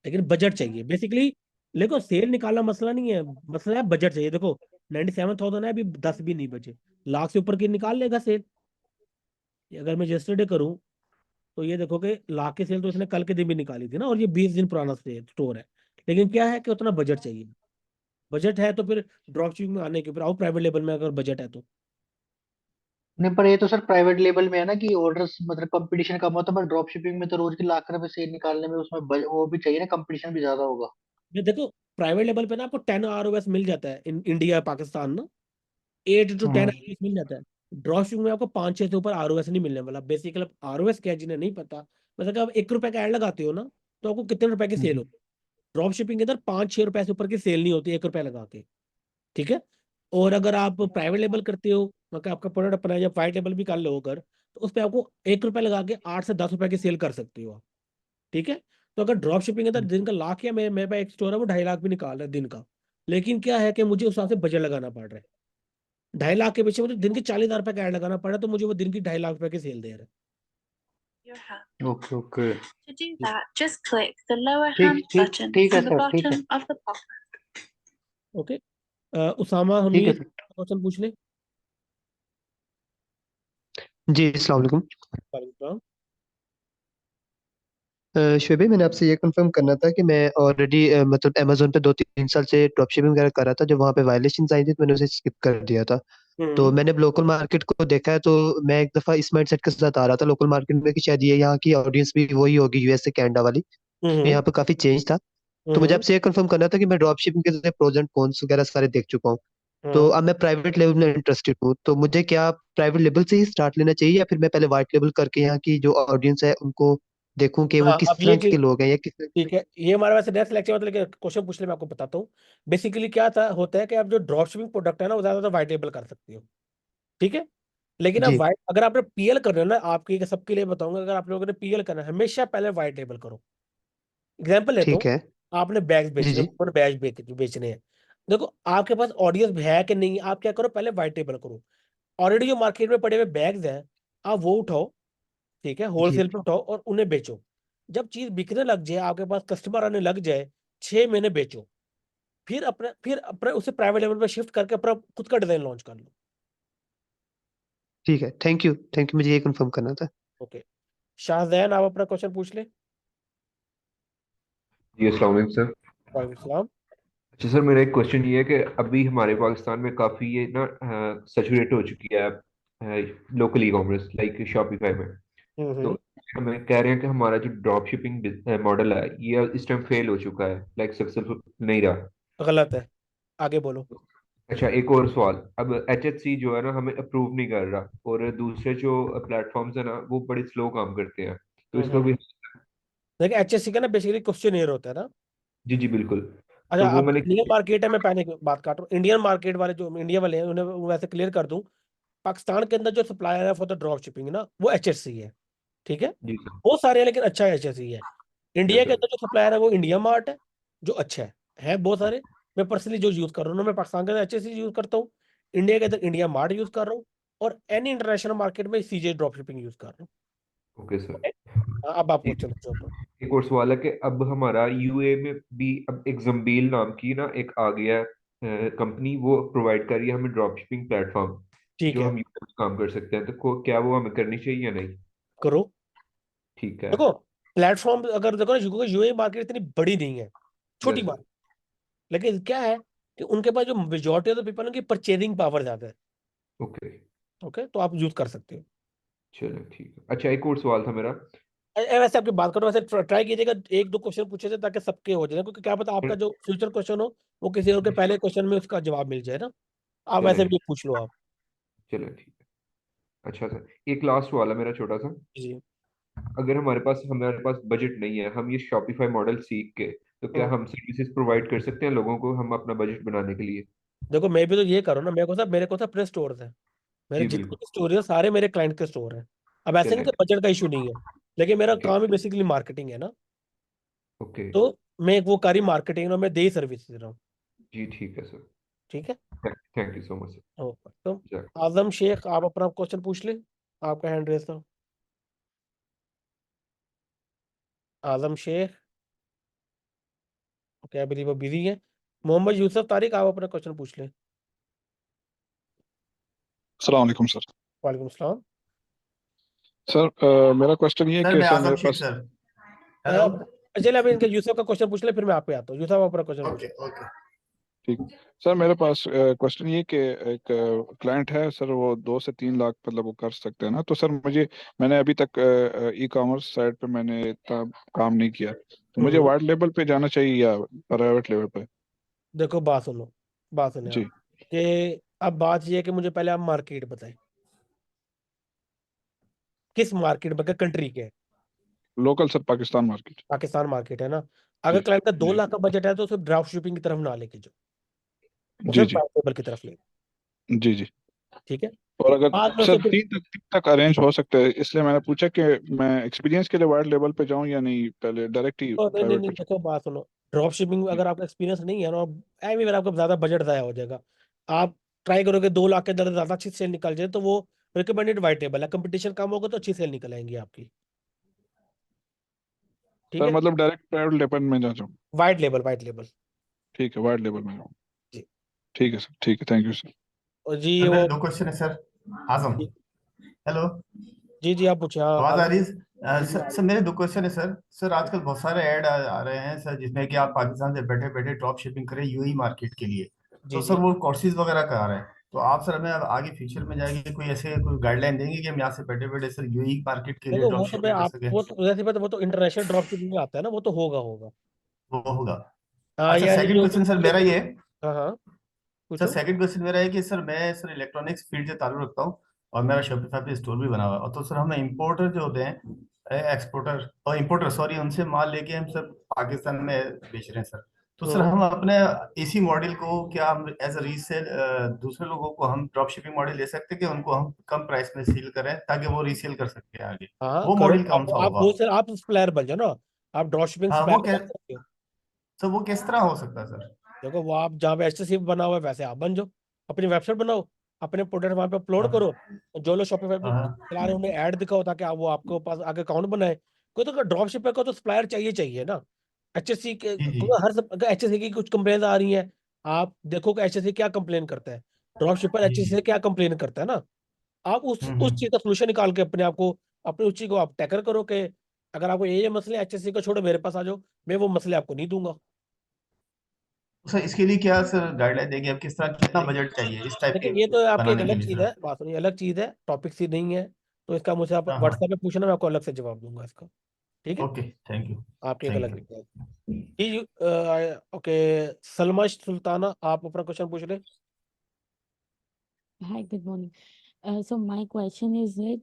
लेकिन बजट चाहिए बेसिकली। देखो सेल निकालना मसला नहीं है, मसला है बजट चाहिए। देखो 97,000 है, अभी 10 भी नहीं बचे, लाख से ऊपर की निकाल लेगा सेल। अगर मैं यस्टरडे करूं, तो ये देखो कि लाख की सेल तो इसने कल के दिन भी निकाली थी ना, और ये 20 दिन पुराना स्टोर है। लेकिन क्या है कि उतना बजट चाहिए। बजट है तो फिर ड्रॉप शिपिंग में आने के फिर आओ प्राइवेट लेवल में, अगर बजट है तो। नहीं पर ये तो सर प्राइवेट लेवल में है ना कि ऑर्डर्स मतलब कंपटीशन कम होता है, पर ड्रॉप शिपिंग में तो रोज की लाख रुपए सेल निकालने में उसमें वो भी चाहिए ना, कंपटीशन भी ज्यादा होगा। ये देखो प्राइवेट लेवल पे ना आपको 10 ROS मिल जाता है, इन इंडिया पाकिस्तान ना, 8 to 10 हम्म, ROS मिल जाता है। ड्रॉप शिपिंग में आपको 5-6 से ऊपर ROS नहीं मिलने वाला। बेसिकली ROS क्या है जिन्हें नहीं पता, मतलब आप 1 रुपए का ऐड लगाते हो ना, तो आपको कितने रुपए की सेल हम्म, होती है। ड्रॉप शिपिंग के अंदर 5-6 रुपए से ऊपर की सेल नहीं होती 1 रुपए लगा के। ठीक है। और अगर आप प्राइवेट लेबल करते हो, मतलब आपका प्रोडक्ट अपना है, या वाइट लेबल भी कर लो अगर, तो उस पर आपको 1 रुपए लगा के 8 से 10 रुपए की सेल कर सकते हो आप। ठीक है। तो अगर ड्रॉप शिपिंग है तो हम्म। दिन का लाख, या मेरे पास एक स्टोर है वो 2.5 लाख भी निकाल रहा है दिन का। लेकिन क्या है कि मुझे उस हिसाब से बजट लगाना पड़ रहा है। 2.5 लाख के पीछे मुझे दिन के 40,000 रुपए का ऐड लगाना पड़ रहा है, तो मुझे वो दिन की 2.5 लाख रुपए की सेल दे रहा Your hand. Okay okay. है। To do that, just click the lower hand button ठीक है on the सर, ठीक है bottom of the pop. Okay. Usama ठीक है हमीद, सर। क्वेश्चन पूछ ले। जी अस्सलाम वालेकुम। वालेकुम सलाम। शुएब भाई, मैंने आपसे ये कंफर्म करना था कि मैं ऑलरेडी मतलब अमेजोन पे 2 3 साल से ड्रॉप शिपिंग वगैरह कर रहा था। जब वहाँ पे वायलेशन आई थी तो मैंने उसे स्किप कर दिया था। तो हम्म। मैंने अब लोकल मार्केट को देखा है, तो मैं एक दफ़ा इस माइंडसेट के साथ आ रहा था लोकल मार्केट में कि शायद ये यहाँ की ऑडियंस भी वही होगी यूएस से कनाडा वाली। तो हम्म। यहाँ पे काफ़ी चेंज था। तो मुझे हम्म। आपसे ये कंफर्म करना था कि मैं ड्रॉप शिपिंग के प्रोज एंड कॉन्स वगैरह सारे देख चुका हूँ। तो हाँ अब मैं प्राइवेट लेवल में इंटरेस्टेड हूँ, तो मुझे क्या प्राइवेट लेवल से ही स्टार्ट लेना चाहिए, या फिर मैं पहले वाइट लेवल करके यहाँ की जो ऑडियंस है उनको देखूं कि वो हाँ, अब किस ये तरह चीज के लोग हैं या किस तरह ठीक है, ये हमारे वैसे नेक्स्ट लेक्चर में था, लेकिन क्वेश्चन पूछ ले मैं आपको बताता हूँ। बेसिकली क्या था होता है कि आप जो ड्रॉप शिपिंग प्रोडक्ट है ना, वो ज्यादातर वाइट लेबल कर सकते हो। ठीक है। लेकिन आप जी वाइट, अगर आपने पीएल करना है ना, आपके सबके लिए बताऊंगा, अगर आप लोगों ने पीएल करना है हमेशा पहले वाइट लेबल करो। एग्जाम्पल लेता हूँ, ठीक है। आपने बैग जी बेचने, जी। ऊपर बैग बेचने हैं। देखो आपके पास ऑडियंस है कि नहीं, आप क्या करो, पहले वाइट लेबल करो। ऑलरेडी जो मार्केट में पड़े हुए बैग्स हैं, आप वो उठाओ। ठीक है, जी होलसेल पे उठाओ और उन्हें बेचो। जब चीज बिकने लग जाए, आपके पास कस्टमर आने लग जाए, 6 महीने बेचो। फिर अपने उसे प्राइवेट लेवल पे शिफ्ट करके अपना खुद का डिजाइन लॉन्च कर लो। ठीक है, थैंक यू, मुझे ये कंफर्म करना था। ओके, शाहजैन आप अपना क्वेश्चन पूछ ले। जी अस्सलाम वालेकुम सर। वालेकुम सलाम। अच्छा सर, मेरा एक क्वेश्चन ये है कि अभी हमारे पाकिस्तान में काफ़ी ये ना सैचुरेट हो चुकी है local e commerce like Shopify में। तो हम्म। हमें कह रहे हैं कि हमारा जो ड्रॉप शिपिंग मॉडल है ये इस टाइम फेल हो चुका है, लाइक सक्सेसफुल नहीं रहा। गलत है, आगे बोलो। अच्छा, एक और सवाल। अब HHC जो है ना हमें अप्रूव नहीं कर रहा, और दूसरे जो प्लेटफॉर्म्स है ना वो बड़े स्लो काम करते हैं, तो इसका हम्म। भी। देखिए एचएससी का ना बेसिकली क्वेश्चन होता है ना। जी जी बिल्कुल। अच्छा, तो वो अब मैंने। इंडियन मार्केट है, मैं पहले की बात कर रहा हूँ, इंडियन मार्केट वाले जो इंडिया वाले हैं उन्हें वैसे क्लियर कर दूं। पाकिस्तान के अंदर जो सप्लायर है फॉर द ड्रॉप शिपिंग ना वो एचएससी है, ठीक है। जी सर। बहुत सारे हैं लेकिन अच्छा एचएससी है। यस इंडिया के सर। अंदर जो सप्लायर है वो इंडिया मार्ट है, जो अच्छा है बहुत सारे। मैं पर्सनली जो यूज कर रहा हूँ ना, मैं पाकिस्तान के अंदर एचएससी यूज करता हूँ, इंडिया के अंदर इंडिया मार्ट यूज कर रहा हूँ, और एनी इंटरनेशनल मार्केट में सीजे ड्रॉप शिपिंग यूज कर रहा हूँ। Okay sir. Okay? हाँ, अब आप ठीक क्वेश्चन है। पूछो। एक और सवाल है कि अब हमारा यूए में भी अब एक जम्बील नाम की ना एक आ गया है कंपनी, वो प्रोवाइड कर रही है हमें ड्रॉप शिपिंग प्लेटफॉर्म ठीक जो है, हम यूए में काम कर सकते हैं। तो क्या वो हमें करनी चाहिए या नहीं? करो। ठीक है। देखो, प्लेटफॉर्म अगर देखो ना, यूएई मार्केट इतनी बड़ी नहीं है, छोटी यस बात। सर। लेकिन क्या है कि उनके पास जो मेजोरिटी ऑफ द पीपल उनकी परचेजिंग पावर ज्यादा है। ओके। ओके, तो आप यूज कर सकते हो। चलो ठीक है। अच्छा, एक और सवाल था मेरा। वैसे आपकी बात करो, वैसे ट्राई कीजिएगा एक दो क्वेश्चन पूछे थे ताकि सबके हो जाए, क्योंकि क्या पता आपका जो फ्यूचर क्वेश्चन हो वो किसी और के पहले क्वेश्चन में उसका जवाब मिल जाए ना। आप चलो वैसे ठीक। भी पूछ लो आप। चलो ठीक है। अच्छा सर, एक लास्ट सवाल है मेरा छोटा सा। जी। अगर हमारे पास बजट नहीं है, हम ये शॉपिफाई मॉडल सीख के, तो क्या हम्म। हम सर्विसेज प्रोवाइड कर सकते हैं लोगों को हम अपना बजट बनाने के लिए? देखो मैं भी तो ये करूँ ना, मेरे को सब अपने स्टोर है। मेरे जी जितने बिल्कुल। भी स्टोर है सारे मेरे क्लाइंट के स्टोर है। अब ऐसे नहीं चलें। कि बजट का इशू नहीं है, लेकिन मेरा ठीक। काम ही बेसिकली मार्केटिंग है ना। ओके। तो मैं वो कारी मार्केटिंग और मैं दे सर्विस दे रहा हूँ। जी ठीक है सर। ठीक है। Thank you so much okay, तो सर। आजम शेख आप अपना क्वेश्चन पूछ ले। आपका हैंड रेस था, आजम शेख। ओके, आई बिलीव वो बिजी है। मोहम्मद यूसुफ तारिक आप अपना क्वेश्चन पूछ ले। अस्सलाम वालेकुम सर। वालेकुम सलाम। सर मेरा क्वेश्चन ये है सर कि मैं सर आजम मेरे शेख पास। सर। हेलो। चलिए अभी इनके यूसुफ का क्वेश्चन पूछ ले, फिर मैं आप पे आता हूँ। यूसुफ आप अपना क्वेश्चन पूछ। Okay okay. ठीक। सर मेरे पास क्वेश्चन ये कि एक क्लाइंट है सर, वो 2 से 3 लाख मतलब वो कर सकते हैं ना, तो सर मैंने अभी तक ई कॉमर्स साइट पे मैंने इतना काम नहीं किया, तो मुझे हम्म। वाइट लेवल पे जाना चाहिए या प्राइवेट लेवल पे? देखो बात सुनो, बात सुने आप जी। कि अब बात ये है कि मुझे पहले आप मार्केट बताएं, किस मार्केट में, कंट्री के है? Local sir, Pakistan market. Pakistan market है ना। जी अगर क्लाइंट का दो जी लाख का बजट है तो सिर्फ ड्राफ्ट शिपिंग की तरफ ना लेके जाओ, वो जी सिर्फ जी प्राइवेट लेवल की तरफ ले। जी जी। ठीक है। और अगर बाद में उसे सर फिर 3 तक अरेंज हो सकता है, इसलिए मैंने पूछा कि मैं एक्सपीरियंस के लिए वाइट लेवल पे जाऊं या नहीं, पहले डायरेक्ट ही नहीं नहीं प्राइवेट नहीं, पे देखो बात सुनो। ड्रॉप शिपिंग जाऊं? अगर आपका एक्सपीरियंस नहीं है ना, आई मीन आपका ज्यादा बजट जाया हो जाएगा। आप ट्राई करोगे 2 लाख के अंदर ज्यादा अच्छी सेल निकल जाए तो वो रिकमेंडेड वाइट टेबल है। कंपटीशन कम होगा तो अच्छी सेल निकल आएंगी आपकी। ठीक सर है। मतलब डायरेक्ट प्राइवेट लेवल में जा जाऊँ? White label, white label. ठीक है, वाइट लेवल में जाऊँ। जी। ठीक है सर, ठीक है, थैंक यू सर। और जी सर वो, मेरे दो क्वेश्चन है सर। आजम। जी हेलो। जी जी, आप पूछे। हाँ आवाज आ रही है? जी जी, आ सर रही मेरे दो क्वेश्चन है सर। सर आजकल बहुत सारे ऐड आ रहे हैं सर, जिसमें कि आप पाकिस्तान से बैठे बैठे ड्रॉप शिपिंग करें यूएई मार्केट के लिए। है। जी तो जी। सर वो कोर्सेज वगैरह करा रहे हैं। तो आप सर हमें अब आगे फ्यूचर में जाएंगे कोई ऐसे कोई गाइडलाइन देंगे कि हम यहाँ से बैठे बैठे सर यूएई मार्केट के लिए देखो ड्रॉप वो तो मैं शिपिंग कर आप सकें? वो तो वैसे बात, वो तो इंटरनेशनल ड्रॉप शिपिंग में आता है ना, वो तो होगा होगा। वो होगा। हाँ, अच्छा, ये सेकंड जो क्वेश्चन सर मेरा ये है। हाँ हाँ, सर पूछो। सेकंड क्वेश्चन मेरा है कि सर मैं सर इलेक्ट्रॉनिक्स फील्ड से ताल्लुक रखता हूँ, और मेरा शॉपिफाई पे स्टोर भी बना हुआ है। और तो सर हमें इंपोर्टर जो होते हैं, एक्सपोर्टर और इंपोर्टर सॉरी, उनसे माल लेके हम सर पाकिस्तान में बेच रहे हैं सर। तो सर हम्म। हम अपने इसी मॉडल को क्या हम एज अ रीसेल दूसरे लोगों को हम ड्रॉप शिपिंग मॉडल दे सकते हैं कि उनको हम कम प्राइस में सील करें ताकि वो रीसेल कर सकते हैं आगे? हाँ वो करो, मॉडल कौन सा आप होगा? होलसेल, आप सप्लायर बन जाओ ना। आप ड्रॉप शिपिंग हाँ वो सप्लायर क्या बन सकते हो। सर, वो किस तरह हो सकता है सर? देखो वो आप जहाँ पे एचटीसी बना हुआ है वैसे आप बन जाओ। अपनी वेबसाइट बनाओ, अपने प्रोडक्ट वहाँ पे अपलोड करो, हाँ और जो लोग शॉपिफाई पे हाँ चला रहे हैं उन्हें ऐड दिखाओ ताकि आप वो आपको पास आगे अकाउंट बनाए। कोई तो ड्रॉप शिपर को तो सप्लायर चाहिए चाहिए ना। HSC के जी जी तो हर सब अगर HSC की कुछ कंप्लेन आ रही हैं, आप देखो कि HSC क्या कंप्लेन करता है, ड्रॉप शिपर जी HSC जी से क्या कंप्लेन करता है ना, आप उस चीज का सोल्यूशन निकाल के अपने आप को, अपनी उस चीज को आप टैकल करो कि अगर आपको ये मसले HSC को छोड़ो मेरे पास आ जाओ, मैं वो मसले आपको नहीं दूंगा। सर इसके लिए क्या सर गाइडलाइन देंगे, अब किस तरह कितना बजट चाहिए इस टाइप के लेकिन ये तो आपकी एक बनाने के अलग लिए चीज सर? है, बात सुनिए, अलग चीज है, टॉपिक सी नहीं है, तो इसका मुझे आप हाँ हाँ, व्हाट्सएप पे पूछना, मैं आपको अलग से जवाब दूंगा इसका। ठीक है, ओके, थैंक यू, आपकी एक थैंक अलग यू। चीज है। जी ओके, सलमा सुल्ताना, आप अपना क्वेश्चन पूछ ले। Hi, good morning. So my question is that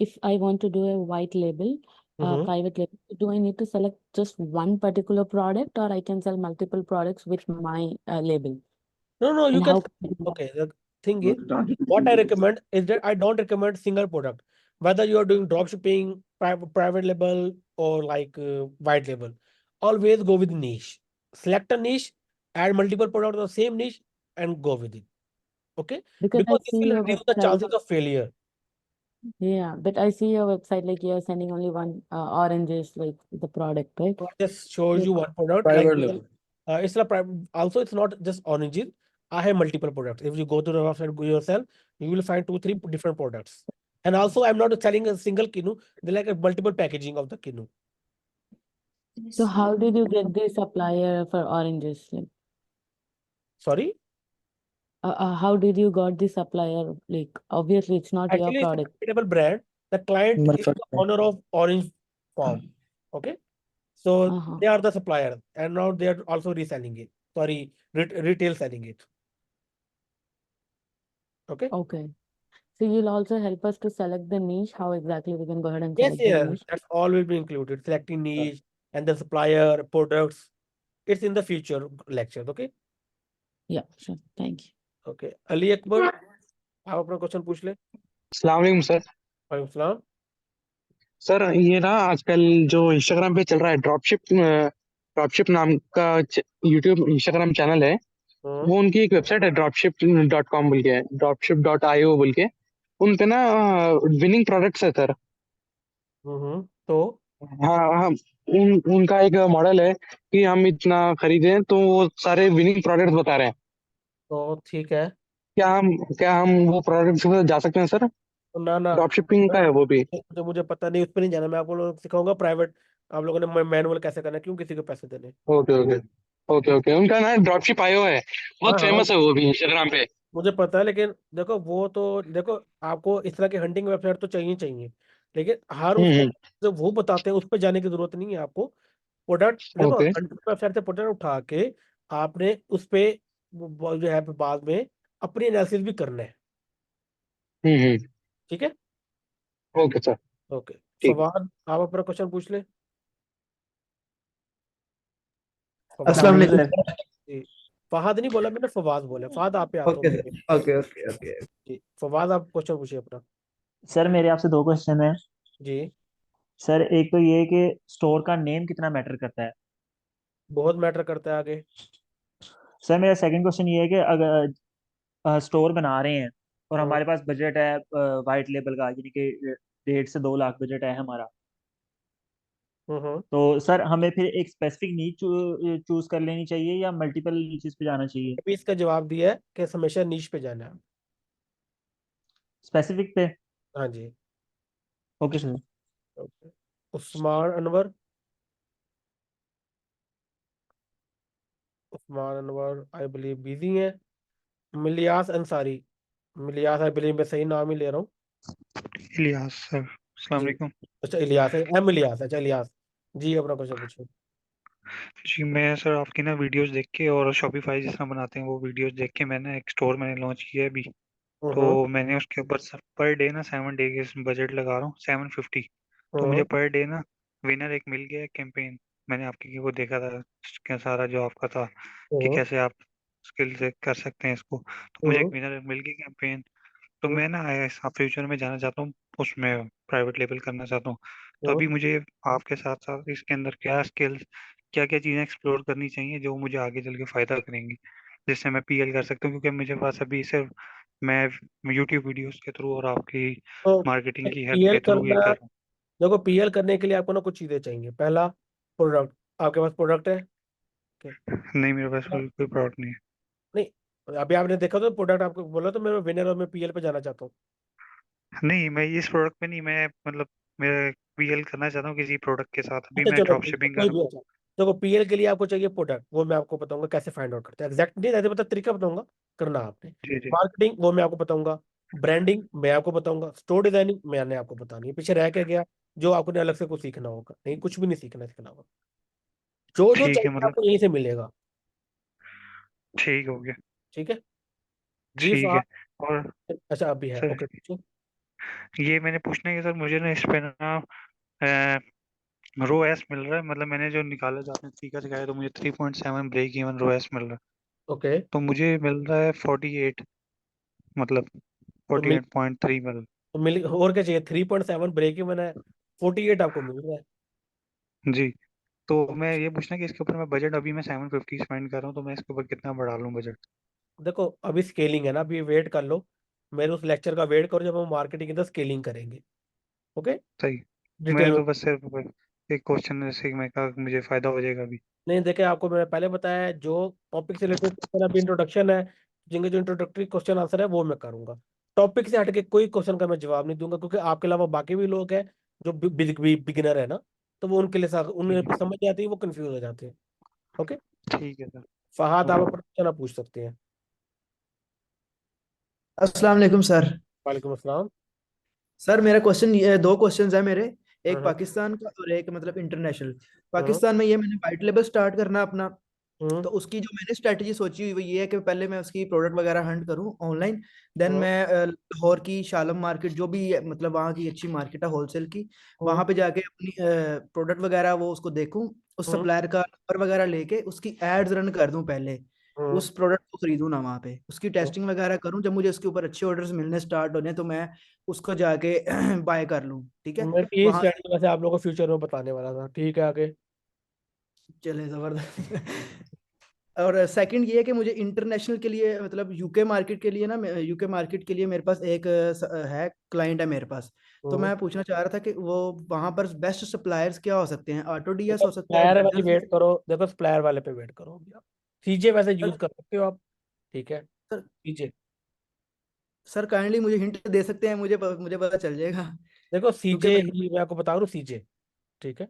if I want to do a white label, hmm private label, do I need to select just one particular product, or I can sell multiple products with my label? No, no, you And can. how can I do that? Okay, the thing is, what I recommend is that I don't recommend single product. Whether you are doing drop shipping, private label, or like white label, always go with niche. Select a niche, add multiple products of the same niche, and go with it. Okay, Because I because this see will your reduce the website. chances of failure. Yeah, but I see your website like you're sending only one oranges like the product, right? So I just shows So you one product. Like it's a also it's not just oranges. I have multiple products. If you go to the website yourself, you will find 2, 3 different products. And also, I'm not selling a single kinu. They like a multiple packaging of the kinu. so how did you get the supplier for oranges? Like, Sorry, how did you got the supplier? Like, obviously it's not your actually, it's a product. reputable brand. The client is the owner of Orange Farm. Okay, so Uh-huh. they are the supplier, and now they are also reselling it. Sorry, retail selling it. Okay. Okay. So you'll also help us to select the niche, how exactly we can go ahead and Yes, select the yes, niche. that's all will be included. Selecting niche and the supplier products. It's in the future lectures. Okay. Yeah, sure. Thank you. Okay. Ali Akbar, आप अपना question पूछ ले। अस्सलाम वालेकुम sir. वालेकुम सलाम। Sir ये ना आजकल जो इंस्टाग्राम पे चल रहा है ड्रॉपशिप नाम का यूट्यूब इंस्टाग्राम चैनल है। हाँ, वो उनकी एक वेबसाइट है dropship.com बोल के, dropship.io बोल के। उन पे ना विनिंग प्रोडक्ट्स है सर। तो हाँ हाँ। उनका एक मॉडल है कि हम इतना खरीदें तो वो सारे विनिंग प्रोडक्ट्स बता रहे हैं। ठीक है। क्या हम वो प्रोडक्ट्स पे जा सकते हैं सर? तो ना ड्रॉपशिपिंग का है वो भी। तो मुझे पता नहीं, उस पर नहीं जाना, मैं आपको सिखाऊंगा प्राइवेट। आप लोगों ने मैनुअल कैसे करना है, क्यों किसी को पैसे देने। Okay okay okay okay. उनका ना ड्रॉपशिप आयो है, हाँ बहुत हाँ, फेमस है वो भी इंस्टाग्राम पे। मुझे पता है, लेकिन देखो वो तो देखो, आपको इस तरह की हंटिंग वेबसाइट तो चाहिए चाहिए, लेकिन हर उसको हम्म। जो वो बताते हैं उस पर जाने की जरूरत नहीं है आपको। प्रोडक्ट देखो, ओके। हंटिंग वेबसाइट से प्रोडक्ट उठा के आपने उस पे वो जो है बाद में अपनी एनालिसिस भी करना है। हम्म। ठीक है। Okay sir. ओके, ठीक। फवाद, आप अपना क्वेश्चन पूछ ले। फवाद, अस्सलाम वालेकुम सर। जी, फहाद नहीं बोला मैंने, फवाद बोला। फहाद आप पे आता हूँ ओके मैं। Sir, okay okay okay. जी, फवाद, आप क्वेश्चन पूछिए अपना। सर मेरे आपसे दो क्वेश्चन है। जी, सर एक तो ये कि स्टोर का नेम कितना मैटर करता है। बहुत मैटर करता है आगे। सर मेरा सेकंड क्वेश्चन ये है कि अगर स्टोर बना रहे हैं और हम्म हमारे पास बजट है वाइट लेबल का, यानी कि 1.5 से 2 लाख बजट है हमारा, हम्म। तो सर हमें फिर एक स्पेसिफिक नीच चूज कर लेनी चाहिए या मल्टीपल नीचेस पे जाना चाहिए? अभी इसका जवाब दिया है कि हमेशा नीश पे जाना है। स्पेसिफिक पे। हाँ जी। Okay sir. Okay, Usman Anwar, Usman Anwar I believe busy है। मिलियास अंसारी, मिलियास आई बिलीव, मैं सही नाम ही ले रहा हूँ। इलियास सर, अस्सलाम जी, वालेकुम। अच्छा इलियास है, एम इलियास, अच्छा इलियास जी, अपना क्वेश्चन पूछो। जी मैं सर आपकी ना वीडियोस देख के और शॉपिफाई जिस तरह बनाते हैं वो वीडियोस देख के मैंने एक स्टोर मैंने लॉन्च किया है अभी। तो हम्म मैंने उसके ऊपर पर डे ना 7 डे के बजट लगा रहा हूँ 750। तो मुझे हम्म पर डे ना विनर एक मिल गया कैंपेन। मैंने आपकी वो देखा था क्या सारा जो आपका था कि हम्म कैसे आप स्किल से कर सकते हैं इसको। तो मुझे एक हम्म विनर मिल गई कैंपेन। तो हम्म मैं ना फ्यूचर में जाना चाहता हूँ, उसमें प्राइवेट लेवल करना चाहता हूँ। तो हम्म। अभी मुझे आपके साथ साथ इसके अंदर क्या स्किल्स क्या क्या चीज़ें एक्सप्लोर करनी चाहिए जो मुझे आगे चल के फायदा करेंगी, जिससे मैं पीएल कर सकता हूँ, क्योंकि मुझे पास अभी सिर्फ मैं यूट्यूब वीडियोस के थ्रू और आपकी तो मार्केटिंग की हेल्प पीएल के थ्रू ये करना, कर रहा हूँ। देखो पीएल करने के लिए आपको ना कुछ चीजें चाहिए। पहला, प्रोडक्ट। आपके पास प्रोडक्ट है? Okay. नहीं, मेरे पास कोई प्रोडक्ट नहीं है। नहीं, अभी आपने देखा तो प्रोडक्ट आपको बोला तो मैं विनर और मैं पीएल पे जाना चाहता हूँ। नहीं, मैं इस प्रोडक्ट पे नहीं, मैं मतलब मैं पीएल करना चाहता हूँ किसी प्रोडक्ट के साथ। अभी अच्छा मैं चलो ड्रॉप ठीक है, शिपिंग कर कोई रहा भी। अच्छा देखो, पीएल के लिए आपको चाहिए प्रोडक्ट, वो मैं आपको बताऊंगा कैसे फाइंड आउट करते हैं एग्जैक्ट, नहीं ऐसे मतलब तरीका बताऊंगा करना आपने। हूँ। जी जी। मार्केटिंग वो मैं आपको बताऊंगा, ब्रांडिंग मैं आपको बताऊंगा, स्टोर डिजाइनिंग मैंने आपको बतानी है। पीछे रह के गया जो आपने अलग से कुछ सीखना होगा, नहीं कुछ भी नहीं सीखना इसके अलावा, जो जो ठीक है, चाहिए मतलब आपको यहीं से मिलेगा। ठीक हो गया। ठीक है जी ठीक है। फहद। और अच्छा अभी है, सर, ओके पूछो। ये मैंने पूछना है कि सर मुझे ना इस पे ना रो एस मिल रहा है, मतलब मैंने जो निकाला, जो आपने तरीका सिखाया, तो मुझे 3.7 ब्रेक इवन रो एस मिल रहा है। ओके तो मुझे मिल रहा है 48, मतलब तो 48.3 मिल। और क्या चाहिए? 3.7 ब्रेक इवन है, 48 आपको मिल रहा है। जी। तो मैं ये पूछना कि इसके ऊपर मैं बजट, अभी मैं 750 स्पेंड कर रहा हूँ, तो मैं इसके ऊपर कितना बढ़ा लूँ बजट? देखो अभी स्केलिंग है ना, अभी वेट कर लो, मेरे उस लेक्चर का वेट करो जब हम मार्केटिंग की तरह स्केलिंग करेंगे। ओके सही। मैं डिटेल। तो बस सिर्फ एक क्वेश्चन जैसे कि मैं कहा कि मुझे फायदा हो जाएगा अभी। नहीं देखे, आपको मैंने पहले बताया है, जो टॉपिक से रिलेटेड क्वेश्चन अभी इंट्रोडक्शन है, जिनके जो इंट्रोडक्टरी क्वेश्चन आंसर है वो मैं करूंगा। टॉपिक से हटके कोई क्वेश्चन का मैं जवाब नहीं दूंगा, क्योंकि आपके अलावा बाकी भी लोग हैं जो बिगिनर है ना, तो वो उनके लिए उन्हें ठीक है। समझ नहीं आती, वो कंफ्यूज हो जाते हैं। ओके ठीक है सर। फहद, आप ओके। अपना क्वेश्चन आप पूछ सकते हैं। अस्सलाम वालेकुम सर। वालेकुम अस्सलाम। सर मेरा क्वेश्चन, ये दो क्वेश्चंस है मेरे। एक हम्म पाकिस्तान का और एक मतलब इंटरनेशनल। हम्म पाकिस्तान में ये मैंने वाइट लेबल स्टार्ट करना अपना। हम्म तो उसकी जो मैंने स्ट्रेटजी सोची हुई वो ये है कि पहले मैं उसकी प्रोडक्ट वगैरह हंट करूं ऑनलाइन। देन हम्म मैं लाहौर की शालम मार्केट, जो भी मतलब वहाँ की अच्छी मार्केट है होलसेल की, हम्म वहाँ पे जाके अपनी प्रोडक्ट वगैरह वो उसको देखूं, उस हम्म सप्लायर का नंबर वगैरह लेके उसकी एड्स रन कर दूं पहले। हम्म उस प्रोडक्ट को खरीदूं ना, वहाँ पे उसकी हम्म। टेस्टिंग वगैरह करूं, जब मुझे उसके ऊपर अच्छे ऑर्डर्स मिलने स्टार्ट होने तो मैं उसको जाके बाय कर लूं, ठीक है। मेरी यही वहां से स्ट्रेटजी वैसे आप लोगों को फ्यूचर में बताने वाला था। ठीक है आगे। चले जबरदस्त। और सेकंड ये है कि मुझे इंटरनेशनल के लिए मतलब यूके मार्केट के लिए ना, यूके मार्केट के लिए मेरे पास एक है क्लाइंट है मेरे पास। तो हम्म मैं पूछना चाह रहा था कि वो वहां पर बेस्ट सप्लायर्स क्या हो सकते हैं? ऑटो डीएस देखो हो सकता है, स्प्लायर वाली बर्जर। वेट करो, देखो स्प्लायर वाले पे वेट करो अभी आप। सीजे वैसे यूज कर सकते हो आप। ठीक है सर सीजे। सर काइंडली मुझे हिंट दे सकते हैं, मुझे पता चल जाएगा, देखो क्योंकि सीजे ही मैं आपको बता रहा हूँ, सीजे। ठीक है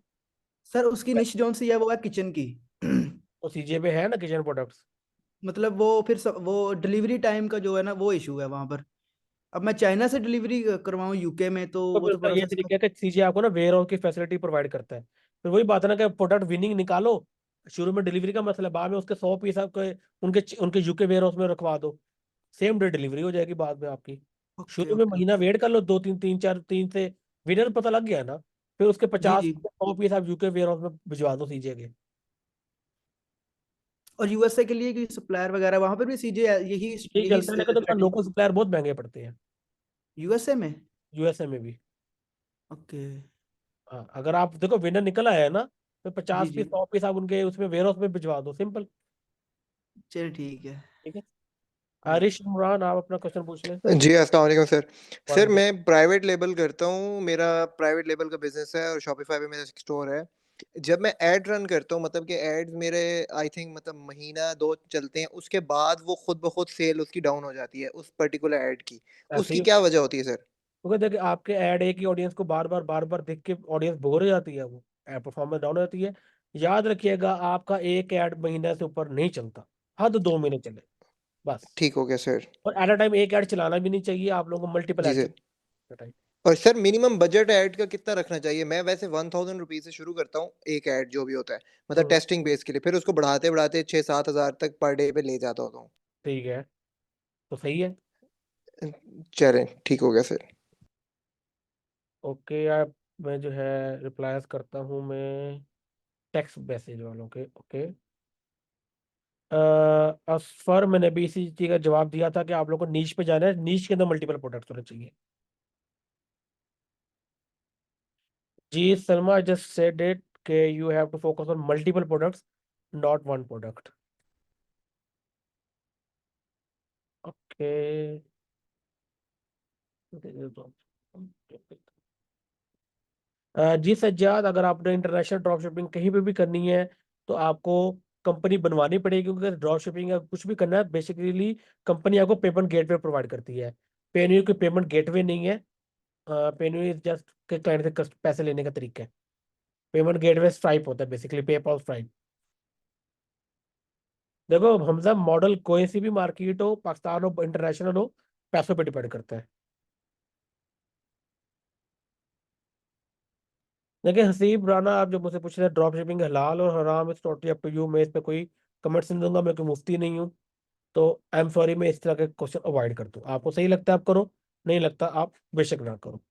सर उसकी निश जोन सी है, वो है किचन की। तो सीजे पे है ना किचन प्रोडक्ट्स। मतलब वो फिर वो डिलीवरी टाइम का जो है ना वो इशू है वहां पर। अब मैं चाइना से डिलीवरी करवाऊँ यूके में तो तो वो फिर तो उसका थोड़ा ये सा तरीका है कि सीजे आपको ना वेयर हाउस की फैसिलिटी प्रोवाइड करता है। फिर वही बात है ना कि प्रोडक्ट विनिंग निकालो, शुरू में डिलीवरी का मसला, बाद में उसके 100 पीस आपके उनके उनके यूके वेयर हाउस में रखवा दो, सेम डे डिलीवरी हो जाएगी बाद में आपकी। ओके शुरू में ओके महीना ओके। वेट कर लो, दो तीन तीन चार तीन से विनर पता लग गया ना, फिर उसके जी 50 जी। 100 पीस आप यूके वेयर हाउस में भिजवा दो सीजे के। और यूएसए के लिए कोई सप्लायर वगैरह वहां पर भी सीजे यही यही यही चलता है, लेकिन तो स्ट्रेटजी लोकल सप्लायर बहुत महंगे पड़ते हैं यूएसए में? यूएसए में भी। ओके। हाँ अगर आप देखो विनर निकल आया है ना, तो जी 50 पीस जी। 100 पीस आप उनके उसमें वेयर हाउस में भिजवा दो, सिंपल। चलिए ठीक है। ठीक है ओके। आरिश इमरान, आप अपना क्वेश्चन पूछ लें। जी अस्सलाम वालेकुम सर। सर वालेकुम। मैं प्राइवेट लेबल करता हूँ, मेरा प्राइवेट लेबल का बिजनेस है और शॉपिफाई पे मेरा स्टोर है। जब मैं ऐड रन करता हूँ, मतलब कि एड्स मेरे आई थिंक मतलब महीना दो चलते हैं, उसके बाद वो खुद ब खुद सेल उसकी डाउन हो जाती है उस पर्टिकुलर ऐड की। ऐसे उसकी ही, क्या वजह होती है सर? क्योंकि देखिए आपके ऐड एक ही ऑडियंस को बार बार देख के ऑडियंस बोर हो जाती है, वो ऐड परफॉर्मेंस डाउन हो जाती है। याद रखिएगा आपका एक ऐड महीने से ऊपर नहीं चलता, हद 2 महीने चले बस। ठीक हो गया सर। और एट अ टाइम एक ऐड चलाना भी नहीं चाहिए, आप लोगों को मल्टीपल जी ऐड सर। चलाना टाइम। और सर मिनिमम बजट ऐड का कितना रखना चाहिए? मैं वैसे 1000 रुपीज से शुरू करता हूँ एक ऐड जो भी होता है, मतलब टेस्टिंग बेस के लिए, फिर उसको बढ़ाते बढ़ाते 6-7 हज़ार तक पर डे पे ले जाता हूँ। ठीक है तो सही है। चलें ठीक हो गया सर। ओके आप, मैं जो है रिप्लाईज करता हूँ मैं टेक्स्ट मैसेज वालों के। ओके असफर, मैंने भी इसी चीज का जवाब दिया था कि आप लोगों को नीच पे जाना है, नीच के अंदर मल्टीपल प्रोडक्ट्स होने चाहिए। जी सलमा जस्ट सेड इट के you have to focus on multiple products, not one product. Okay जी सज्जाद, अगर आपने इंटरनेशनल ड्रॉप शिपिंग कहीं पे भी करनी है तो आपको कंपनी बनवानी पड़ेगी, क्योंकि ड्रॉप शिपिंग या कुछ भी करना है बेसिकली कंपनी आपको पेमेंट गेटवे प्रोवाइड करती है। पेन्यू कोई पेमेंट गेटवे नहीं है। पेन्यू इज जस्ट के क्लाइंट से पैसे लेने का तरीका है। पेमेंट गेटवे स्ट्राइप होता है, बेसिकली पेपॉल स्ट्राइप। देखो हमजा, मॉडल कोई सी भी मार्केट हो, पाकिस्तान हो, इंटरनेशनल हो, पैसों पे डिपेंड करता है। देखिए हसीब राना, आप जो मुझसे पूछ रहे हैं ड्रॉप शिपिंग हलाल और हराम, is totally up to you. मैं इस पे कोई कमेंट्स नहीं दूंगा, मैं कोई मुफ्ती नहीं हूँ। तो आई एम सॉरी, मैं इस तरह के क्वेश्चन अवॉइड कर दूँ। आपको सही लगता है आप करो, नहीं लगता आप बेशक ना करो।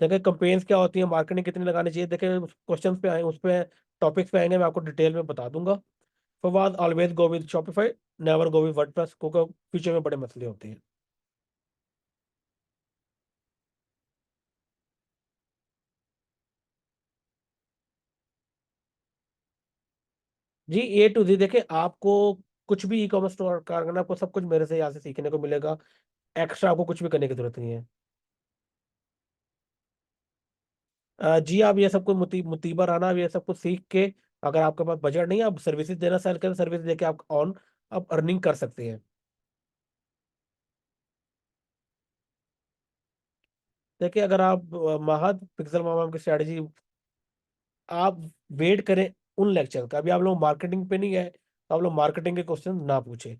देखिए कंपेन्स क्या होती है, मार्केटिंग कितनी लगानी चाहिए, देखिए क्वेश्चन पे आए, उस पर टॉपिक्स पे आएंगे, मैं आपको डिटेल में बता दूंगा। Fawad, always go with Shopify, never go with WordPress, क्योंकि फ्यूचर में बड़े मसले होते हैं। जी ए टू जी, देखिए आपको कुछ भी ई कॉमर्स स्टोर करना, आपको सब कुछ मेरे से यहाँ से सीखने को मिलेगा। एक्स्ट्रा आपको कुछ भी करने की जरूरत नहीं है। जी आप ये सब कुछ मुतीबा रहना, आप ये सब कुछ सीख के, अगर आपके पास बजट नहीं है, आप सर्विसेज देना सेल करें, सर्विस देके आप ऑन आप अर्निंग कर सकते हैं। देखिए अगर आप महद पिक्सल मामा की स्ट्रेटजी, आप वेट करें उन लेक्चर का। अभी आप लोग मार्केटिंग पे नहीं गए तो आप लोग मार्केटिंग के क्वेश्चन ना पूछे।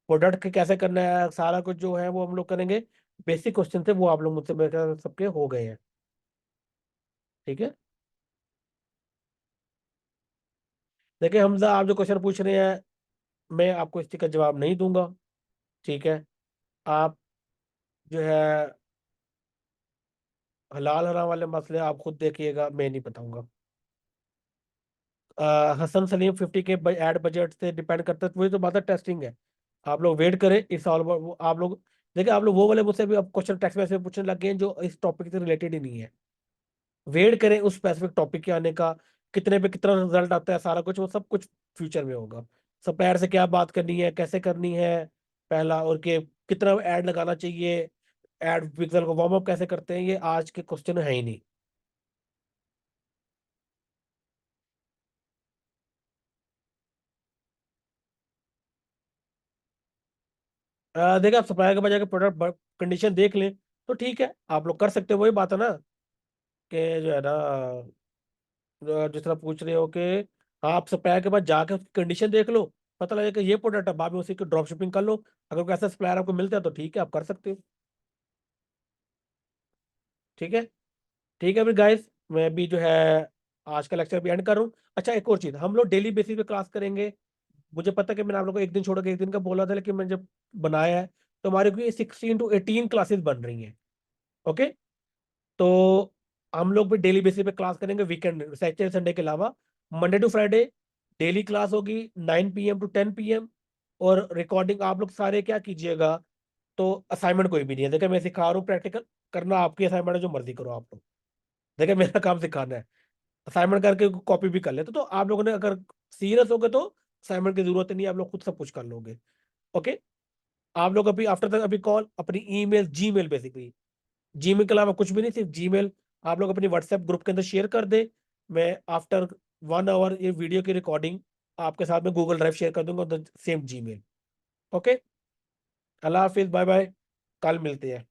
प्रोडक्ट के कैसे करना है सारा कुछ जो है वो हम लोग करेंगे। बेसिक क्वेश्चन थे वो आप लोग मुझसे मेरे ख्याल से सबके हो गए हैं। ठीक है। देखिए हमजा, आप जो क्वेश्चन पूछ रहे हैं मैं आपको इसका जवाब नहीं दूंगा। ठीक है। आप जो है हलाल हराम वाले मसले आप खुद देखिएगा, मैं नहीं बताऊंगा। Hasan Salim 50K ad budget से डिपेंड करता है, वही तो बात है, टेस्टिंग है। आप लोग वेट करें इस साल, आप लोग देखिए, आप लोग वो वाले मुझसे भी अब क्वेश्चन टेक्स्ट मैसेज पूछने लग गए हैं जो इस टॉपिक से रिलेटेड ही नहीं है। वेट करें उस स्पेसिफिक टॉपिक के आने का, कितने पे कितना रिजल्ट आता है, सारा कुछ वो सब कुछ फ्यूचर में होगा। सप्लायर से क्या बात करनी है, कैसे करनी है, पहला, और के कितना ऐड लगाना चाहिए, ऐड पिक्सल को वार्म अप कैसे करते हैं, ये आज के क्वेश्चन है ही नहीं। देखिए आप सप्लायर के बजाय प्रोडक्ट कंडीशन देख लें तो ठीक है, आप लोग कर सकते हो। वही बात है ना कि जो है ना, जिस तरह पूछ रहे हो कि आप सप्लायर के पास जाके उसकी कंडीशन देख लो, पता लगे कि ये प्रोडक्ट है, बाद में उसी की ड्रॉप शिपिंग कर लो। अगर कोई ऐसा सप्लायर आपको मिलता है तो ठीक है, आप कर सकते हो। ठीक है। ठीक है फिर गाइस, मैं भी जो है आज का लेक्चर भी एंड कर रहा हूँ। अच्छा एक और चीज़, हम लोग डेली बेसिस पे क्लास करेंगे। मुझे पता है कि मैंने आप लोग को एक दिन छोड़ के एक दिन का बोला था, लेकिन मैंने जब बनाया है तो हमारे को 16 to 18 क्लासेस बन रही हैं। ओके। तो हम लोग भी डेली बेसिस पे क्लास करेंगे, वीकेंड सैटरडे संडे के अलावा। Monday to Friday daily class होगी 9 PM to 10 PM। और रिकॉर्डिंग आप लोग सारे क्या कीजिएगा, तो असाइनमेंट कोई भी नहीं है। देखिए मैं सिखा रहा हूँ, प्रैक्टिकल करना आपकी असाइनमेंट है, जो मर्जी करो आप लोग। देखिए मेरा काम सिखाना है, असाइनमेंट करके कॉपी भी कर लेते तो आप लोगों ने अगर सीरियस हो गए तो असाइनमेंट की जरूरत नहीं है, आप लोग खुद सब कुछ कर लोगे। ओके। आप लोग अभी आफ्टर तक अभी कॉल अपनी ईमेल जीमेल, बेसिकली जीमेल के अलावा कुछ भी नहीं, सिर्फ जीमेल आप लोग अपनी व्हाट्सएप ग्रुप के अंदर शेयर कर दे। मैं आफ्टर 1 आवर ये वीडियो की रिकॉर्डिंग आपके साथ में गूगल ड्राइव शेयर कर दूंगा, सेम जीमेल। ओके। अल्लाह हाफिज, बाय बाय, कल मिलते हैं।